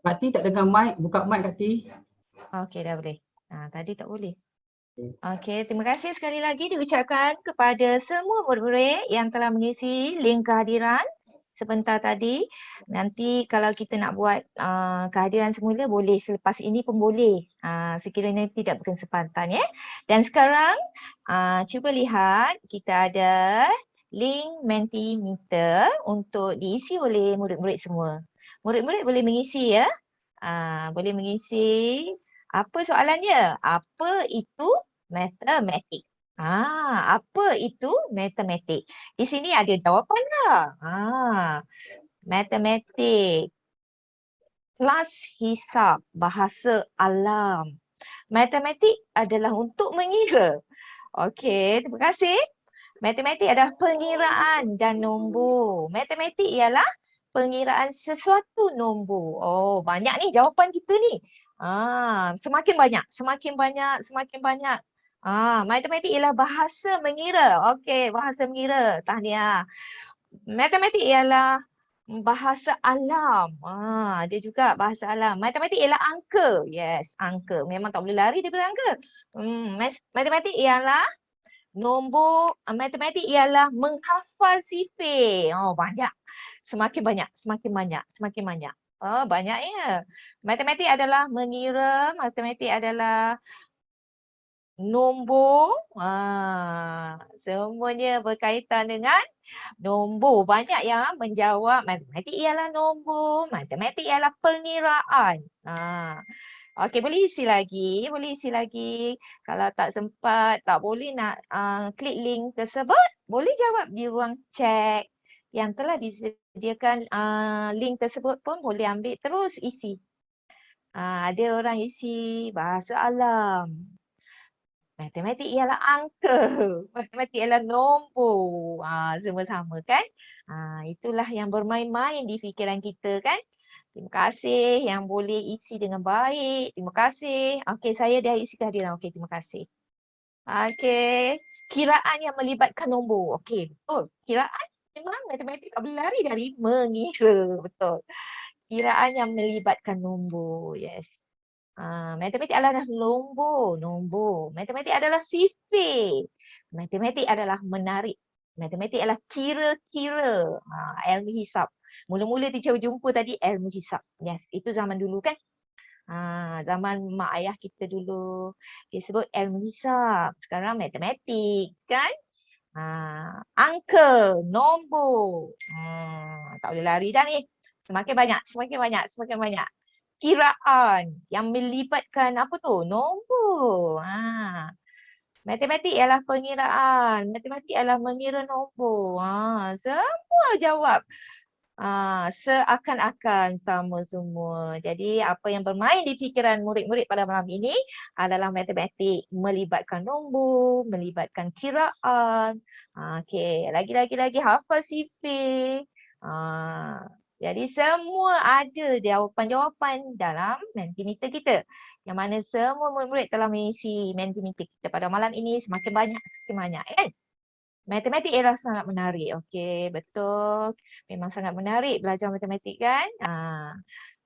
Kak Ti tak dengar mic, buka mic Kak Ti. Okey, dah boleh. Tadi tak boleh. Okey, terima kasih sekali lagi diucapkan kepada semua murid-murid yang telah mengisi link kehadiran sebentar tadi. Nanti kalau kita nak buat kehadiran semula boleh, selepas ini pun boleh. Sekiranya tidak berkesempatan ya. Dan sekarang cuba lihat kita ada link Mentimeter untuk diisi oleh murid-murid semua. Murid-murid boleh mengisi ya. Boleh mengisi. Apa soalannya? Apa itu matematik? Apa itu matematik? Di sini ada jawapan tak? Matematik. Kelas hisab bahasa alam. Matematik adalah untuk mengira. Okey, terima kasih. Matematik adalah pengiraan dan nombor. Matematik ialah pengiraan sesuatu nombor. Oh, banyak ni jawapan kita ni. Semakin banyak, semakin banyak, semakin banyak. Matematik ialah bahasa mengira. Okey, bahasa mengira. Tahniah. Matematik ialah bahasa alam. Dia juga bahasa alam. Matematik ialah angka. Yes, angka. Memang tak boleh lari daripada angka. Matematik ialah nombor, matematik ialah menghafal sifir. Banyak. Semakin banyak, semakin banyak, semakin banyak. Banyaknya. Matematik adalah mengira, matematik adalah nombor. Semuanya berkaitan dengan nombor. Banyak yang menjawab matematik ialah nombor, matematik ialah pengiraan. Okey, boleh isi lagi, boleh isi lagi. Kalau tak sempat, tak boleh nak klik link tersebut, boleh jawab di ruang chat yang telah disediakan. Link tersebut pun boleh ambil terus isi. Ada orang isi bahasa alam. Matematik ialah angka, matematik ialah nombor. Semua sama kan? Itulah yang bermain-main di fikiran kita kan? Terima kasih yang boleh isi dengan baik. Terima kasih. Okey, saya dah isi kehadiran. Okey, terima kasih. Okey, kiraan yang melibatkan nombor. Okey, betul. Kiraan memang matematik tak boleh lari dari mengira. Betul. Kiraan yang melibatkan nombor. Yes. Matematik adalah nombor. Matematik adalah sifir. Matematik adalah menarik. Matematik adalah kira-kira. Ilmu hisab. Mula-mula teacher jumpa tadi ilmu hisab. Yes, itu zaman dulu kan. Zaman mak ayah kita dulu. Dia sebut ilmu hisab. Sekarang matematik kan. Angka, nombor. Tak boleh lari dah ni. Semakin banyak, semakin banyak, semakin banyak. Kiraan yang melibatkan apa tu? Nombor. Matematik ialah pengiraan. Matematik ialah mengira nombor. Semua jawab. Seakan-akan sama semua. Jadi apa yang bermain di fikiran murid-murid pada malam ini adalah matematik. Melibatkan nombor, melibatkan kiraan. Okey, lagi-lagi hafal sifir. Jadi semua ada jawapan-jawapan dalam Mentimeter kita. Yang mana semua murid-murid telah mengisi Mentimeter kita pada malam ini semakin banyak, semakin banyak kan? Matematik ialah sangat menarik. Okey, betul. Memang sangat menarik belajar matematik kan?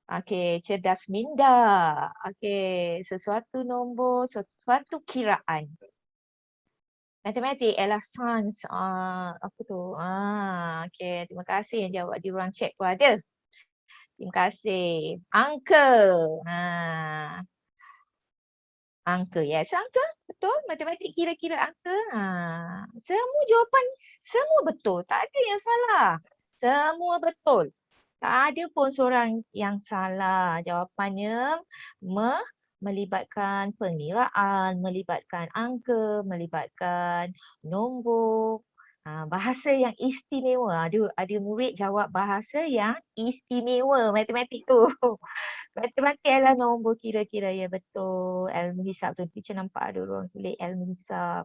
Okey, cerdas minda. Okey, sesuatu nombor, sesuatu kiraan. Matematik ialah sains. Apa tu? Okey, terima kasih yang jawab di ruang chat pun ada. Terima kasih. Angka. Angka, yes. Angka, betul. Matematik kira-kira angka. Semua jawapan, semua betul. Tak ada yang salah. Semua betul. Tak ada pun seorang yang salah. Jawapannya melibatkan pengiraan, melibatkan angka, melibatkan nombor. Bahasa yang istimewa. Ada murid jawab bahasa yang istimewa matematik tu. Matematik adalah nombor kira-kira, ya betul. Ilmu hisab tu, teacher nampak ada orang tulis ilmu hisab.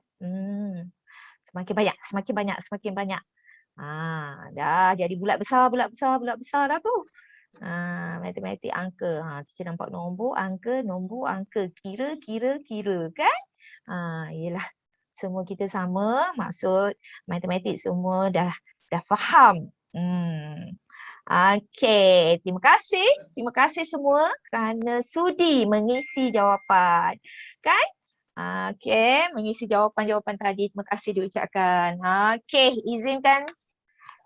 Semakin banyak, semakin banyak, semakin banyak. Dah jadi bulat besar, bulat besar, bulat besar dah tu. Matematik angka. Teacher nampak nombor, angka, kira, kira, kira kan? Yelah, semua kita sama, maksud matematik semua dah faham. Okey, terima kasih. Terima kasih semua kerana sudi mengisi jawapan. Kan? Okey, mengisi jawapan-jawapan tadi. Terima kasih diucapkan. Okey, izinkan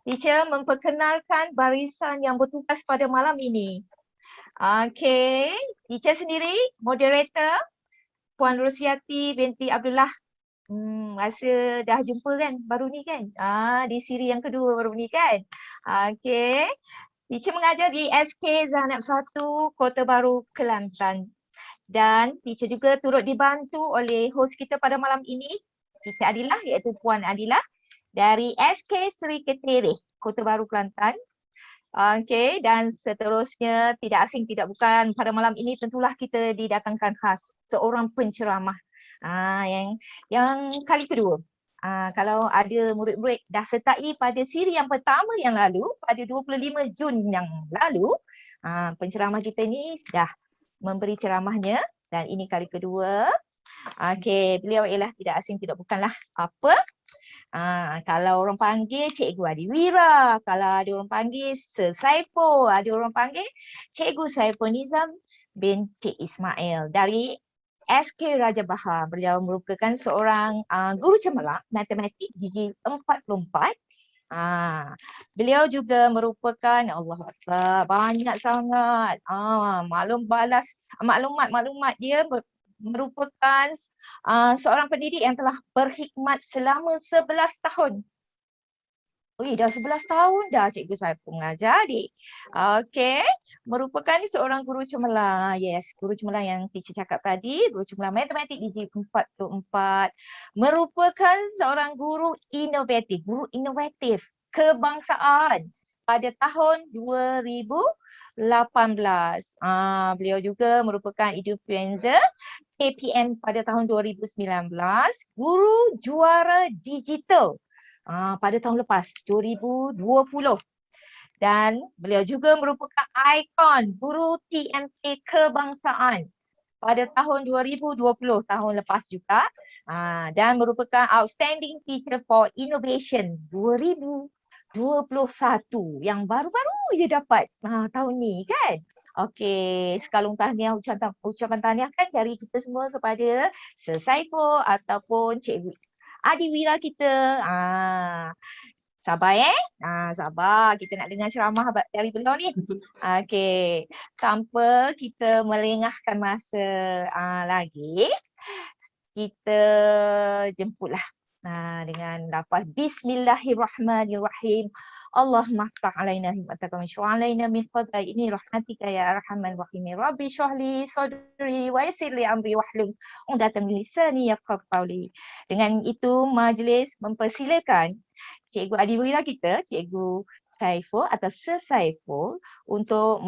teacher memperkenalkan barisan yang bertugas pada malam ini. Okey, teacher sendiri, moderator, Puan Rosyati binti Abdullah. Rasa dah jumpa kan baru ni kan? Di siri yang kedua baru ni kan? Okey. Teacher mengajar di SK Zainab 1 Kota Baru, Kelantan. Dan teacher juga turut dibantu oleh host kita pada malam ini, Teacher Adilah iaitu Puan Adilah dari SK Seri Ketereh, Kota Baru, Kelantan. Okey, dan seterusnya tidak asing tidak bukan pada malam ini tentulah kita didatangkan khas seorang penceramah yang kali kedua. Kalau ada murid-murid dah sertai pada siri yang pertama yang lalu pada 25 Jun yang lalu, penceramah kita ni dah memberi ceramahnya dan ini kali kedua. Okey, beliau ialah tidak asing tidak bukanlah apa? Kalau orang panggil Cikgu Adi Wira, kalau ada orang panggil Sir Saiful, ada orang panggil Cikgu Saiful Nizam binti Ismail dari SK Raja Bahar. Beliau merupakan seorang guru cemerlang matematik Gigi 44. Beliau juga merupakan Allah Akbar, banyak sangat maklumat dia merupakan seorang pendidik yang telah berkhidmat selama 11 tahun. Dah 11 tahun dah Cikgu Saiful mengajar adik. Okey, merupakan seorang guru cemerlang. Yes, guru cemerlang yang teacher cakap tadi, guru cemerlang matematik Gigi 44. Merupakan seorang guru inovatif kebangsaan pada tahun 2018. Beliau juga merupakan influencer KPM pada tahun 2019, guru juara digital pada tahun lepas 2020 dan beliau juga merupakan ikon guru TNP kebangsaan pada tahun 2020 tahun lepas juga dan merupakan outstanding teacher for innovation 2021 yang baru-baru je dapat tahun ni kan. Okey, sekalung tahniah ucapan tahniah kan dari kita semua kepada Sir Saiful ataupun Cikgu Adi Wira kita. Sabar sabar kita nak dengar ceramah dari beliau ni. Okey, tanpa kita melengahkan masa lagi, kita jemputlah dengan lafaz Bismillahirrahmanirrahim. Allahumma aftah alaina hikmataka wa syur alaina min fadlaini rahmatika ya arhamar rahimin. Rabbi syuhli sadri wa yassir li amri wahlul 'uqdatam min lisani yafqahu qawli. Dengan itu majlis mempersilakan Cikgu Adi Wira kita, Cikgu Saiful atau Sir Saiful untuk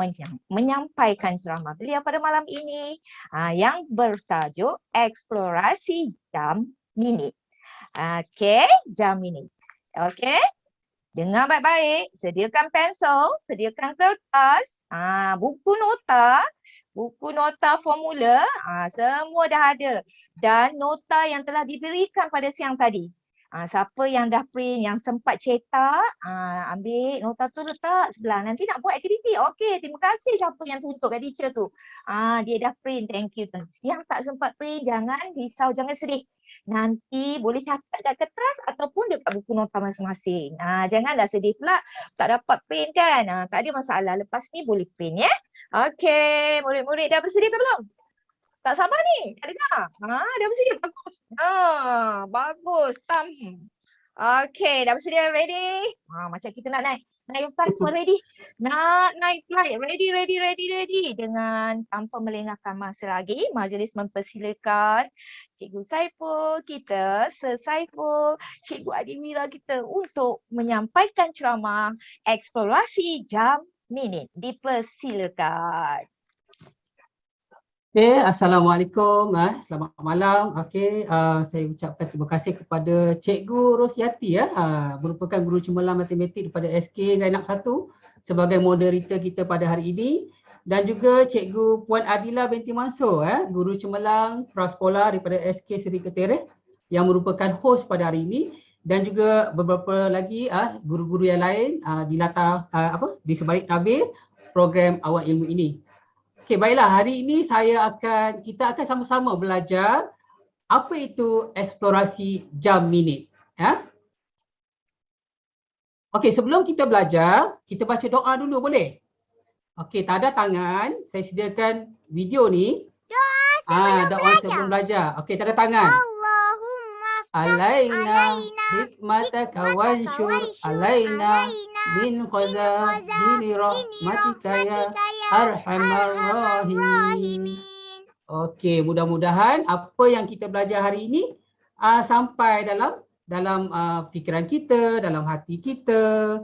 menyampaikan ceramah beliau pada malam ini yang bertajuk Eksplorasi Jam Minit. Okey, jam minit. Okey. Dengar baik-baik, sediakan pensel, sediakan kertas, buku nota formula, semua dah ada. Dan nota yang telah diberikan pada siang tadi. Siapa yang dah print, yang sempat cetak, ambil nota tu letak sebelah. Nanti nak buat aktiviti. Okey, terima kasih siapa yang tunjuk kat teacher tu. Dia dah print, thank you. Yang tak sempat print, jangan risau, jangan sedih. Nanti boleh catat kat kertas ataupun dekat buku nota masing-masing. Janganlah sedih pula tak dapat print kan. Tak ada masalah. Lepas ni boleh print ya. Okey, murid-murid dah bersedia ke belum? Tak sabar ni. Tak dengar. Dah bersedia. Bagus. Bagus. Okey, dah bersedia. Ready? Macam kita nak naik flight semua ready. Nak naik flight. Ready. Dengan tanpa melengahkan masa lagi, majlis mempersilakan Cikgu Saiful kita, Sir Saiful, Cikgu Adi Wira kita untuk menyampaikan ceramah Eksplorasi Jam Minit. Dipersilakan. Okay, Assalamualaikum. Selamat malam. Okay, saya ucapkan terima kasih kepada Cikgu Rosyati merupakan guru cemerlang matematik daripada SK Zainab 1 sebagai moderator kita pada hari ini, dan juga Cikgu Puan Adilah binti Mansur, guru cemerlang prasekolah daripada SK Seri Ketereh yang merupakan host pada hari ini, dan juga beberapa lagi guru-guru yang lain di latar di sebalik tabir program Awal Ilmu ini. Okey, baiklah, hari ini kita akan sama-sama belajar apa itu eksplorasi jam minit. Ya? Okey, sebelum kita belajar, kita baca doa dulu boleh? Okey, tanda tangan, saya sediakan video ni. Doa sebelum belajar. Okey, tanda tangan. Allahumma Alaina hikmataka wansyur alaina min khaza'ini rahmatika ya arhamar rahimin. Okey, mudah-mudahan apa yang kita belajar hari ini sampai dalam fikiran kita, dalam hati kita,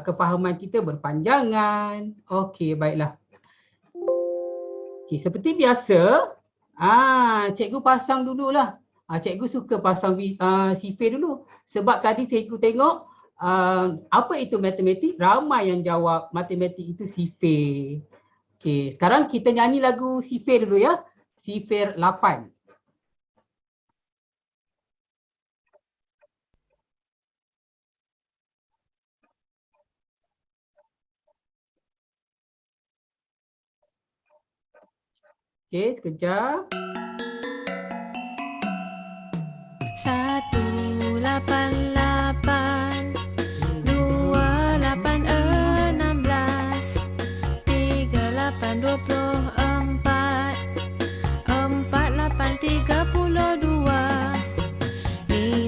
kefahaman kita berpanjangan. Okey, baiklah. Okey, seperti biasa, cikgu pasang dululah. Cikgu suka pasang sifir dulu. Sebab tadi cikgu tengok apa itu matematik, ramai yang jawab matematik itu sifir. Okey, sekarang kita nyanyi lagu sifir dulu ya. Sifir 8. Okey, sekejap. 188 28 16 38 24 48 32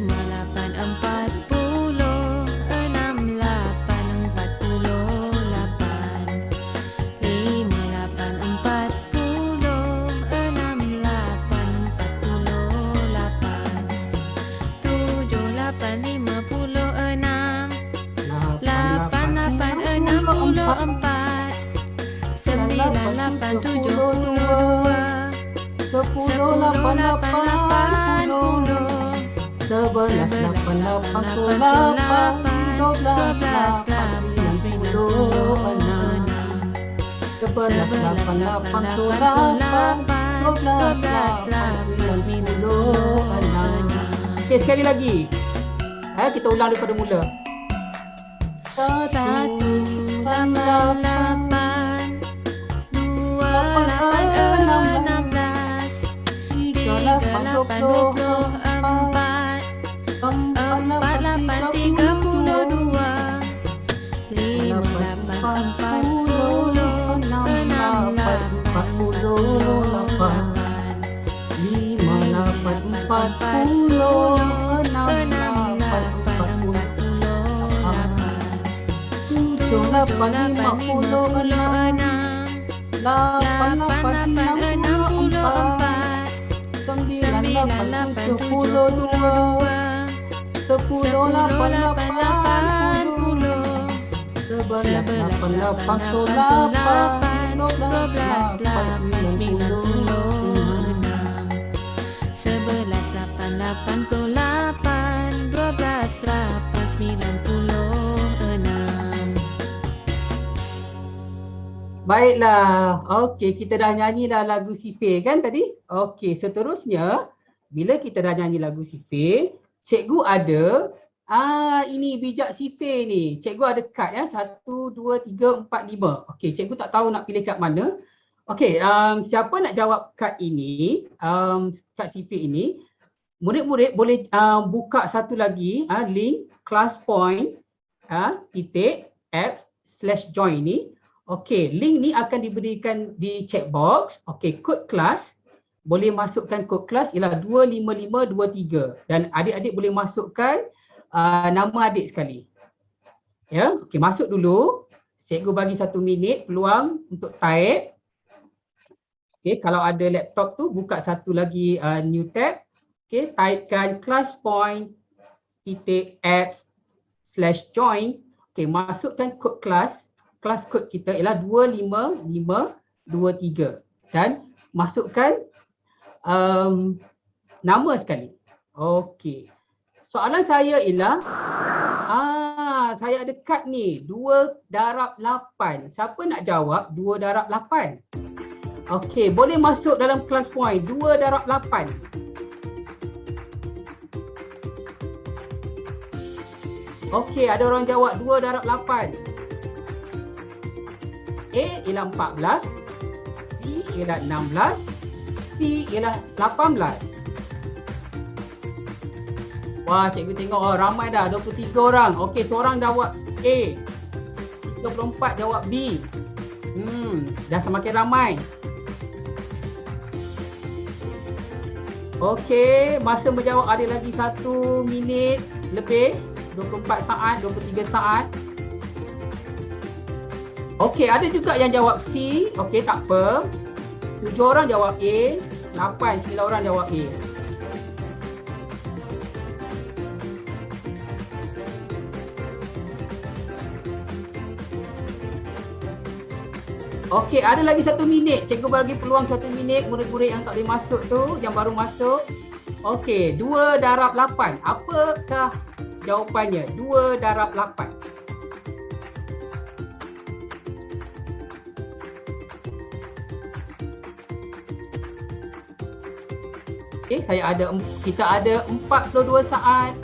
58 40 68 48 Okey, sekali lagi. Kita ulang daripada mula. 188 Baiklah. Okey, kita dah nyanyi dah lagu sifir kan tadi? Okey, seterusnya bila kita dah nyanyi lagu sifir, cikgu ada ini bijak sifir ni. Cikgu ada kad ya, 1 2 3 4 5. Okey, cikgu tak tahu nak pilih kad mana. Okey, siapa nak jawab kad ini, kad sifir ini, murid-murid boleh buka satu lagi link classpoint .apps/join ni. Okey, link ni akan diberikan di chat box. Okey, kod kelas, boleh masukkan kod kelas ialah 25523 dan adik-adik boleh masukkan nama adik sekali. Ya, okey, masuk dulu. Cikgu bagi 1 minit peluang untuk type. Okey, kalau ada laptop tu buka satu lagi new tab. Okey, typekan classpoint.apps/join. Okey, masukkan kod kelas. Kelas kod kita ialah 25523 dan masukkan nama sekali. Okey. Soalan saya ialah saya ada kad ni 2/8. Siapa nak jawab 2/8? Okey, boleh masuk dalam kelas point 2/8. Okey, ada orang jawab 2 darab 8. A ialah 14, B ialah 16, C ialah 18. Wah, cikgu tengok ramai dah, 23 orang. Okey, seorang jawab A. 34 jawab B. Dah semakin ramai. Okey, masa menjawab ada lagi 1 minit lebih. 24 saat, 23 saat. Okey, ada juga yang jawab C. Okey, tak apa. 7 orang jawab A, 8, 9 orang jawab A. Okey, ada lagi 1 minit. Cikgu bagi peluang 1 minit murid-murid yang tak boleh masuk tu, yang baru masuk. Okey, 2 darab 8. Apakah jawapannya? 2 darab 8. Okey, kita ada 42 saat.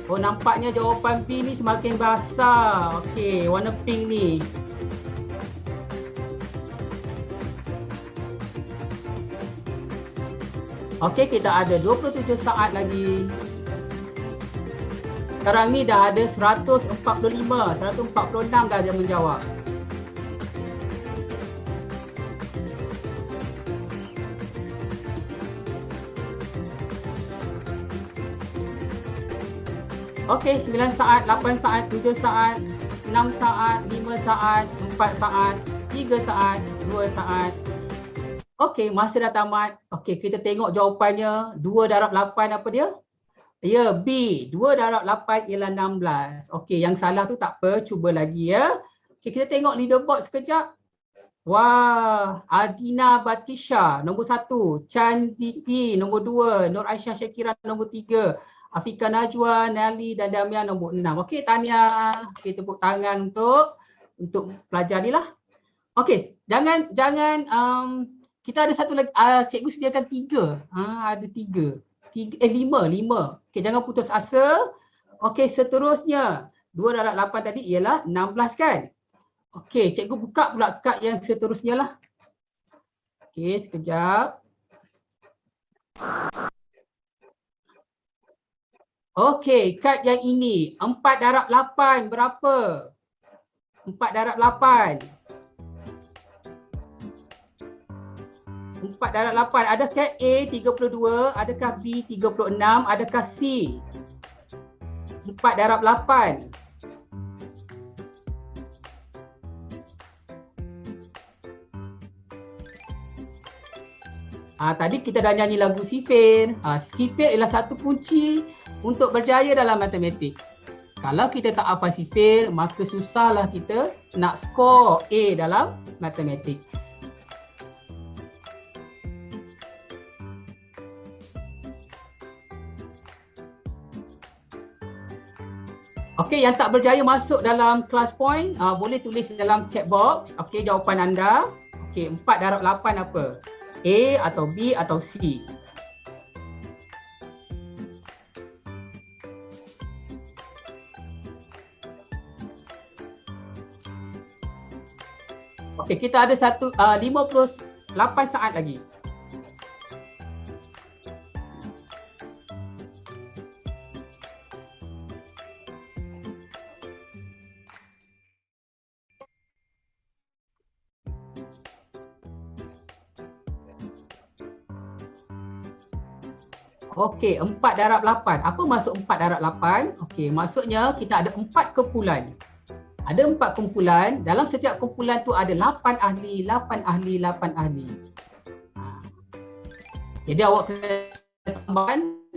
Oh, nampaknya jawapan B ni semakin basah. Okey, warna pink ni. Okey, kita ada 27 saat lagi. Sekarang ni dah ada 145, 146 dah dia menjawab. Okey, 9 saat, 8 saat, 7 saat, 6 saat, 5 saat, 4 saat, 3 saat, 2 saat. Okey, masa dah tamat. Okey, kita tengok jawapannya. 2 darab 8 apa dia? Ya, B. 2 darab 8 ialah 16. Okey, yang salah tu tak apa. Cuba lagi ya. Okey, kita tengok leaderboard sekejap. Wah, Adina Batisha nombor 1. Chan Ziki nombor 2. Nur Aisyah Syakira nombor 3. Afika Najwa, Nali dan Damian nombor 6. Okey, tahniah. Okey, tepuk tangan untuk pelajar ni lah. Okey, jangan kita ada satu lagi, cikgu sediakan 3. Ada 3. 5. Okey, jangan putus asa. Okey, seterusnya 2 darab 8 tadi ialah 16 kan? Okey, cikgu buka pula kad yang seterusnya lah. Okey, sekejap. Okey, kad yang ini 4 darab 8 berapa? 4 darab 8. 4 darab 8. Adakah A 32? Adakah B 36? Adakah C 4 darab 8? Tadi kita dah nyanyi lagu Sifir. Sifir ialah satu kunci untuk berjaya dalam matematik. Kalau kita tak hafal sifir, maka susahlah kita nak skor A dalam matematik. Okey, yang tak berjaya masuk dalam kelas point, boleh tulis dalam chat box. Okey, jawapan anda. Okey, 4 darab 8 apa? A atau B atau C? Okey, kita ada 58 saat lagi. Okey, 4 darab 8. Apa maksud 4 darab 8? Okey, maksudnya kita ada 4 kumpulan. Ada 4 kumpulan. Dalam setiap kumpulan tu ada 8 ahli, 8 ahli, 8 ahli. Jadi awak kena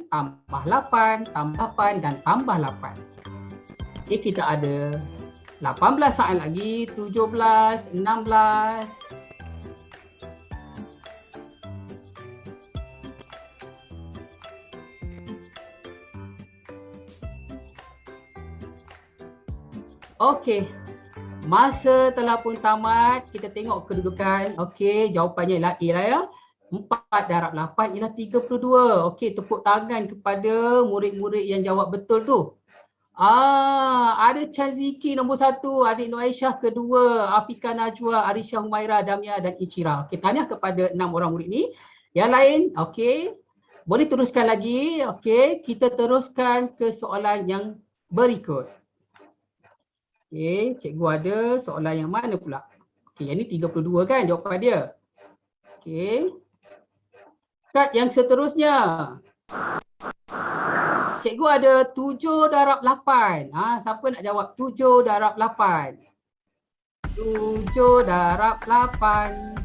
tambah 8, tambah 8 dan tambah 8. Okey, kita ada 18 saat lagi, 17, 16. Okey, masa telah pun tamat. Kita tengok kedudukan. Okey, jawapannya ialah A lah ya. 4 darab 8 ialah 32. Okey, tepuk tangan kepada murid-murid yang jawab betul tu. Ada Chaziki nombor 1, adik Nur Aisyah kedua, Afika Najwa, Arisha Humaira, Damia dan Ichira. Okey, tahniah kepada 6 orang murid ni. Yang lain, okey. Boleh teruskan lagi. Okey, kita teruskan ke soalan yang berikut. Okey, cikgu ada soalan yang mana pula? Okey, yang ni 32 kan jawapan dia. Okey. Kad yang seterusnya. Cikgu ada 7 darab 8. Siapa nak jawab 7 darab 8? 7 darab 8.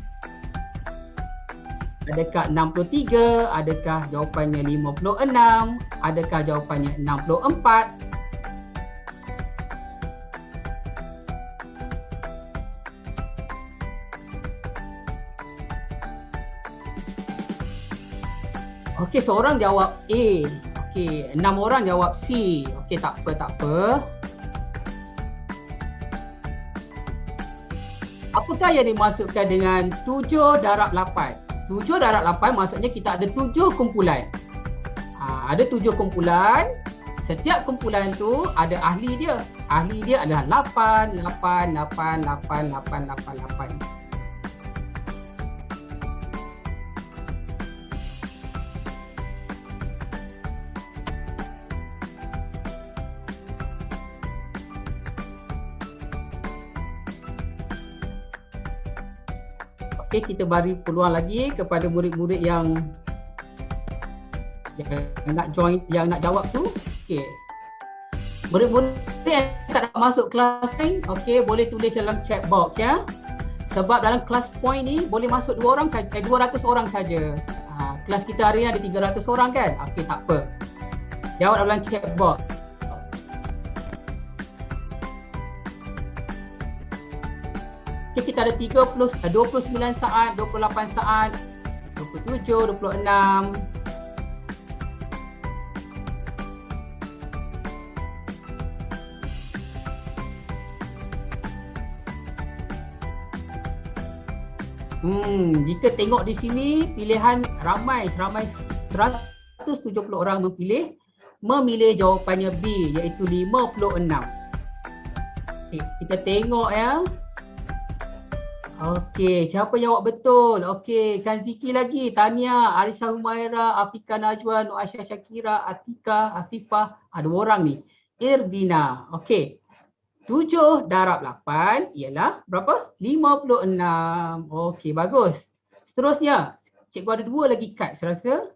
Adakah 63? Adakah jawapannya 56? Adakah jawapannya 64? Okey, seorang jawab A. Okey, 6 orang jawab C. Okey, tak apa. Apakah yang dimasukkan dengan 7 darab 8? 7 darab 8 maksudnya kita ada 7 kumpulan. Ada 7 kumpulan. Setiap kumpulan tu ada ahli dia. Ahli dia adalah 8, 8, 8, 8, 8, 8, 8. Okey, kita beri peluang lagi kepada murid-murid yang nak join, yang nak jawab tu. Okey. Murid-murid yang tak nak masuk kelas ni, okey, boleh tulis dalam chat box ya. Sebab dalam kelas point ni boleh masuk 200 orang saja. Kelas kita hari ni ada 300 orang kan? Okey, tak apa. Jawab dalam chat box. Okay, kita ada 29 saat, 28 saat, 27, 26. Jika tengok di sini pilihan ramai 170 orang memilih jawapannya B, iaitu 56. Okay, kita tengok ya. Okey, siapa jawab betul? Okey, Kanziki lagi, Tania, Arisa Humaira, Afika Najwa, Nur Aisyah Syakira, Atika, Afifah. Ada orang ni. Irdina. Okey. 7 darab 8 ialah berapa? 56. Okey, bagus. Seterusnya, cikgu ada 2 lagi kad saya rasa.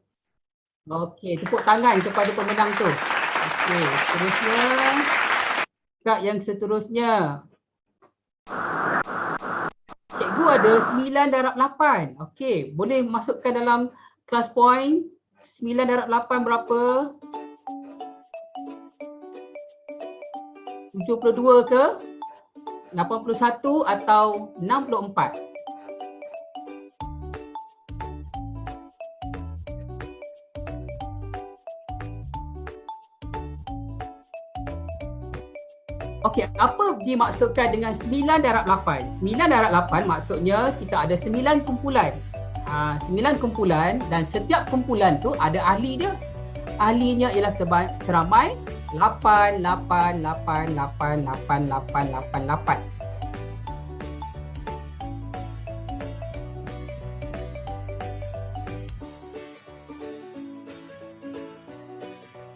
Okey, tepuk tangan kepada pemenang tu. Okey, seterusnya. Kad yang seterusnya. Cikgu ada 9 darab 8. Okey, boleh masukkan dalam kelas point. 9 darab 8 berapa? 72 ke? 81 atau 64? Okey, apa dimaksudkan dengan 9 darab 8? 9 darab 8 maksudnya kita ada 9 kumpulan. 9 kumpulan dan setiap kumpulan tu ada ahli dia. Ahlinya ialah seramai 8, 8, 8, 8, 8, 8, 8, 8.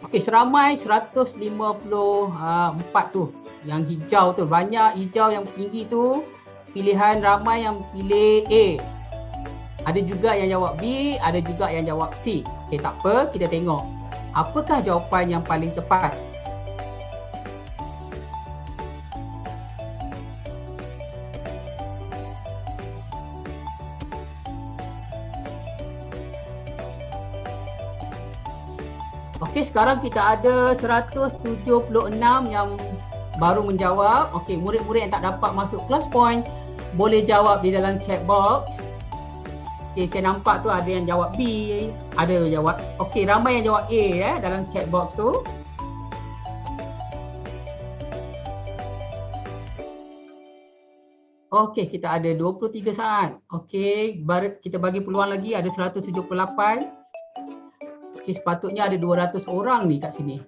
Okey, seramai 154 tu. Yang hijau tu, banyak hijau yang tinggi tu, pilihan ramai yang pilih A. Ada juga yang jawab B, ada juga yang jawab C. Okey, tak apa, kita tengok. Apakah jawapan yang paling tepat? Okey, sekarang kita ada 176 yang baru menjawab. Okey, murid-murid yang tak dapat masuk kelas point boleh jawab di dalam chat box. Okey, saya nampak tu ada yang jawab B, ada yang jawab. Okey, ramai yang jawab A dalam chat box tu. Okey, kita ada 23 saat. Okey, kita bagi peluang lagi, ada 178. Okey, sepatutnya ada 200 orang ni kat sini.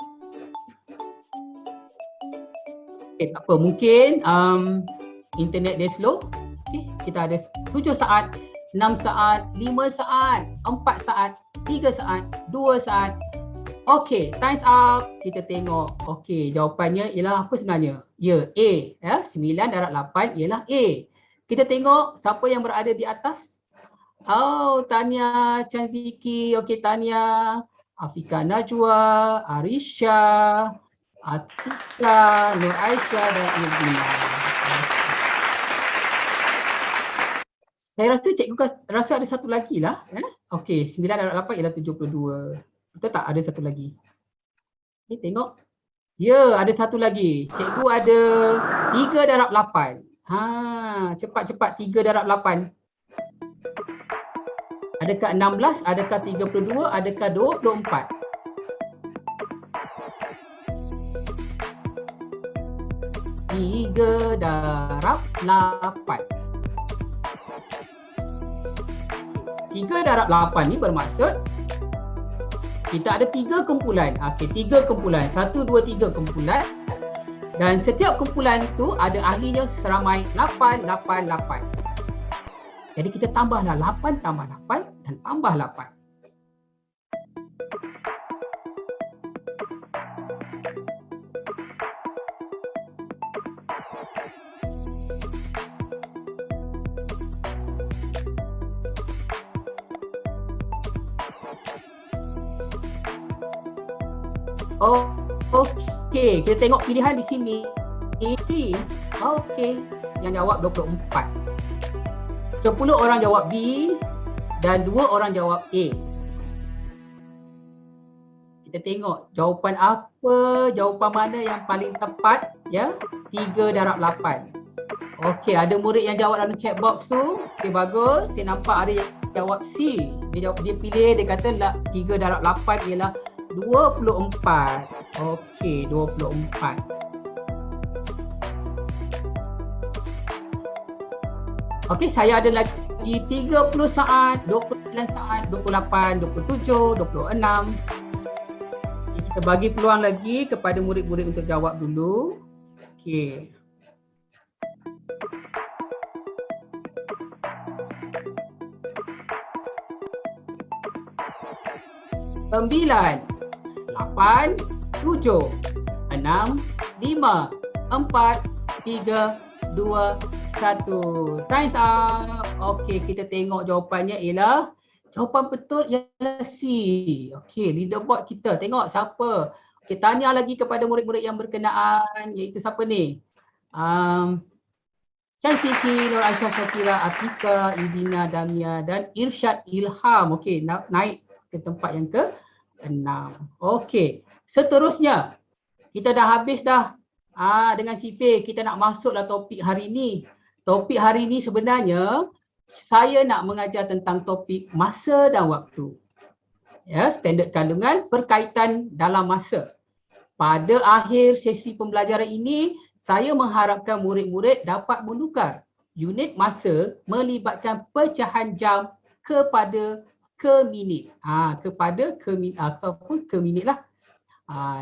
Okay, tak apa. Mungkin internet dia slow. Okay, kita ada 7 saat, 6 saat, 5 saat, 4 saat, 3 saat, 2 saat. Okay, time's up. Kita tengok. Okay, jawapannya ialah apa sebenarnya? Ya, A. Ya, 9 darab 8 ialah A. Kita tengok siapa yang berada di atas. Oh, Tania, Chanziki. Okay, Tania. Afika Najwa, Arisha, Atika, Nur Aisyah dan Irbina. Saya rasa cikgu rasa ada satu lagi lah. Okey, 9 darab 8 ialah 72. Betul tak? Ada satu lagi. Okay, tengok. Ya, ada satu lagi. Cikgu ada 3 darab 8. Cepat-cepat 3 darab 8. Adakah 16? Adakah 32? Adakah 24? Tiga darab 8. 3 darab 8 ni bermaksud kita ada 3 kumpulan. Okey, 3 kumpulan. 1, 2, 3 kumpulan. Dan setiap kumpulan tu ada ahlinya seramai 8, 8, 8. Jadi kita tambahlah 8 tambah 8 dan tambah 8. Oh, okey. Kita tengok pilihan di sini. C. Okey. Yang jawab 24. 10 orang jawab B dan 2 orang jawab A. Kita tengok jawapan apa, jawapan mana yang paling tepat, ya. 3 darab 8. Okey, ada murid yang jawab dalam chat box tu. Okey, bagus. Saya nampak ada yang jawab C. Dia pilih, dia kata 3 darab 8 ialah 24. Okey, 24. Okey, saya ada lagi 30 saat, 29 saat, 28, 27, 26. Okay, kita bagi peluang lagi kepada murid-murid untuk jawab dulu. Okey. Sembilan, 8, 7, 6, 5, 4, 3, 2, 1. Time's up. Okey, kita tengok jawapannya ialah jawapan betul ialah C. Okey, leaderboard kita. Tengok siapa. Okey, tanya lagi kepada murid-murid yang berkenaan, iaitu siapa ni? Chanziki, Nur Aisyah, Syakira, Atika, Idina, Damia dan Irsyad Ilham. Okey, naik ke tempat yang ke-6. Okey, seterusnya kita dah habis dah dengan sifir. Kita nak masuklah topik hari ni. Topik hari ni sebenarnya saya nak mengajar tentang topik masa dan waktu. Ya, standard kandungan berkaitan dalam masa. Pada akhir sesi pembelajaran ini, saya mengharapkan murid-murid dapat menukar unit masa melibatkan pecahan jam kepada ke minit. Kepada ke minit ataupun ke minit lah.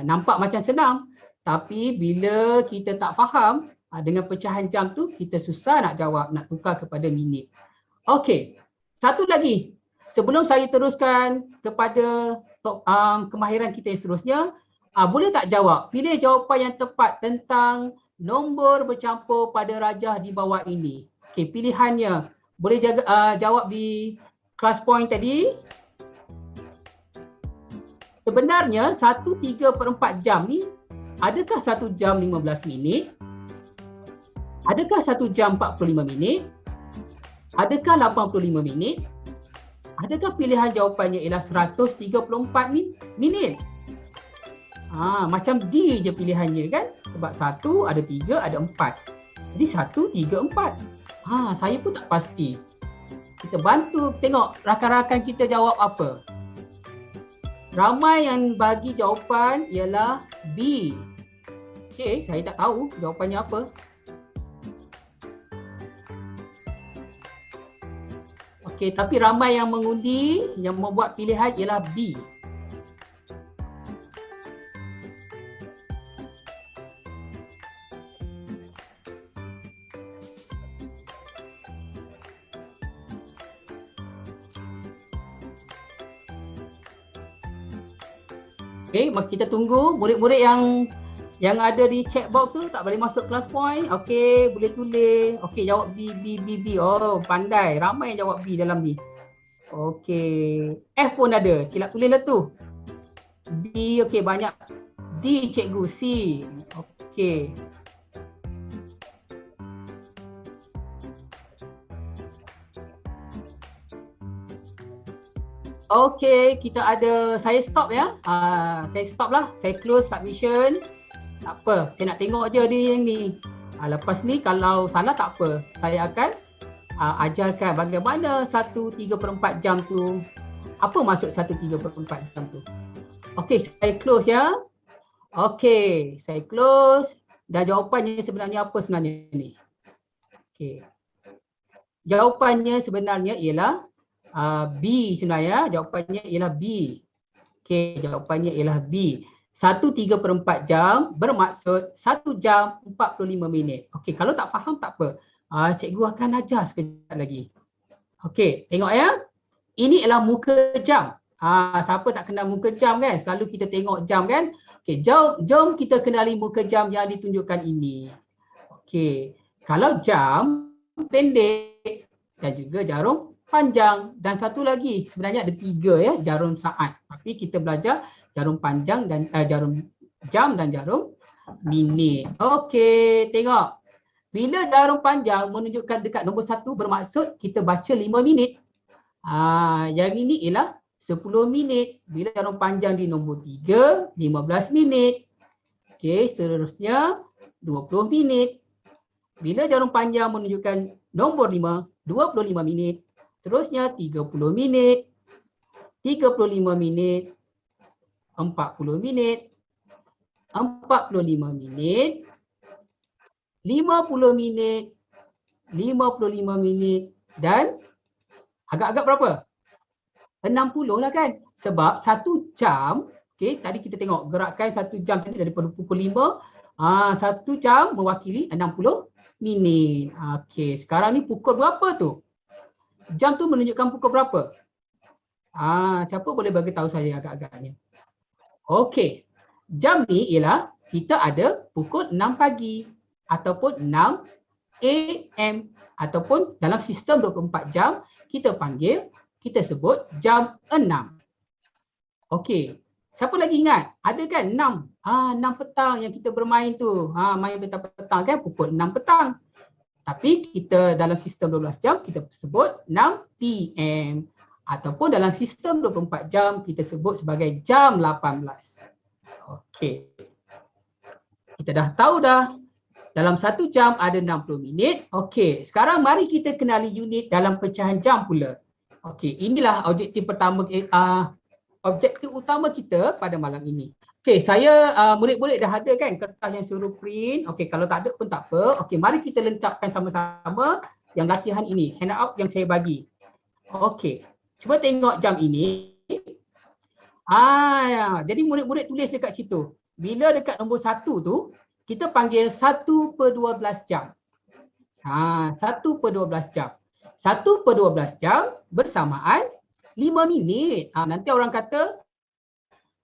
Nampak macam senang, tapi bila kita tak faham dengan pecahan jam tu, kita susah nak jawab, nak tukar kepada minit. Okey, satu lagi. Sebelum saya teruskan kepada kemahiran kita yang seterusnya, boleh tak jawab? Pilih jawapan yang tepat tentang nombor bercampur pada rajah di bawah ini. Okey, pilihannya. Boleh jawab di class point tadi. Sebenarnya 1/3/4 jam ni, adakah 1 jam 15 minit? Adakah 1 jam 45 minit? Adakah 85 minit? Adakah pilihan jawapannya ialah 134 minit? Macam D je pilihannya kan? Sebab 1 ada 3, ada 4. Jadi 1, 3, 4. Saya pun tak pasti. Kita bantu tengok rakan-rakan kita jawab apa. Ramai yang bagi jawapan ialah B. Okey, saya tak tahu jawapannya apa. Okey, tapi ramai yang mengundi, yang membuat pilihan ialah B. Okey, kita tunggu murid-murid yang ada di chat box tu tak boleh masuk kelas point. Okey, boleh tulis. Okey, jawab B, B, B, B. Oh, pandai. Ramai yang jawab B dalam ni. Okey. F pun ada. Silap tulislah tu. B, okey, banyak. D, cikgu. C. Okey. Okey, kita ada, saya stop ya. Saya stop lah. Saya close submission. Tak apa, saya nak tengok je dia yang ni. Lepas ni kalau salah tak apa. Saya akan ajarkan bagaimana 1/3/4 jam tu. Apa maksud 1/3/4 jam tu? Okey, saya close ya. Okey, saya close. Dan jawapannya sebenarnya apa sebenarnya ni? Okey. Jawapannya sebenarnya ialah B sebenarnya. Jawapannya ialah B. Okey, jawapannya ialah B. 1/3/4 jam bermaksud 1 jam 45 minit. Okey, kalau tak faham tak apa. Cikgu akan ajar sekejap lagi. Okey, tengok ya. Ini ialah muka jam. Siapa tak kenal muka jam kan? Selalu kita tengok jam kan? Okey, jom kita kenali muka jam yang ditunjukkan ini. Okey, kalau jam pendek dan juga jarum panjang, dan satu lagi sebenarnya ada 3 ya, jarum saat. Tapi kita belajar jarum panjang dan jarum jam dan jarum minit. Okey, tengok. Bila jarum panjang menunjukkan dekat nombor 1 bermaksud kita baca 5 minit. Yang ini ialah 10 minit. Bila jarum panjang di nombor 3, 15 minit. Okey, seterusnya 20 minit. Bila jarum panjang menunjukkan nombor 5, 25 minit. Seterusnya 30 minit, 35 minit, 40 minit, 45 minit, 50 minit, 55 minit dan agak-agak berapa? 60 lah kan? Sebab 1 jam, okey, tadi kita tengok gerakan 1 jam tadi daripada pukul 5, 1 jam mewakili 60 minit. Okey, sekarang ni pukul berapa tu? Jam tu menunjukkan pukul berapa? Siapa boleh bagi tahu saya agak-agaknya? Okey, jam ni ialah kita ada pukul 6 pagi ataupun 6 AM ataupun dalam sistem 24 jam kita panggil, kita sebut jam 6. Okey, siapa lagi ingat? Ada kan 6? 6 petang yang kita bermain tu. Main petang-petang kan pukul 6 petang. Tapi kita dalam sistem 12 jam kita sebut 6 PM ataupun dalam sistem 24 jam kita sebut sebagai jam 18. Okey. Kita dah tahu dah dalam 1 jam ada 60 minit. Okey, sekarang mari kita kenali unit dalam pecahan jam pula. Okey, inilah objektif pertama, objektif utama kita pada malam ini. Okey, saya murid-murid dah ada kan kertas yang suruh print. Okey, kalau tak ada pun tak apa. Okey, mari kita lengkapkan sama-sama yang latihan ini, handout yang saya bagi. Okey, cuba tengok jam ini. Jadi murid-murid tulis dekat situ. Bila dekat nombor 1 tu, kita panggil 1/12 jam. 1/12 jam. 1/12 jam bersamaan 5 minit. Nanti orang kata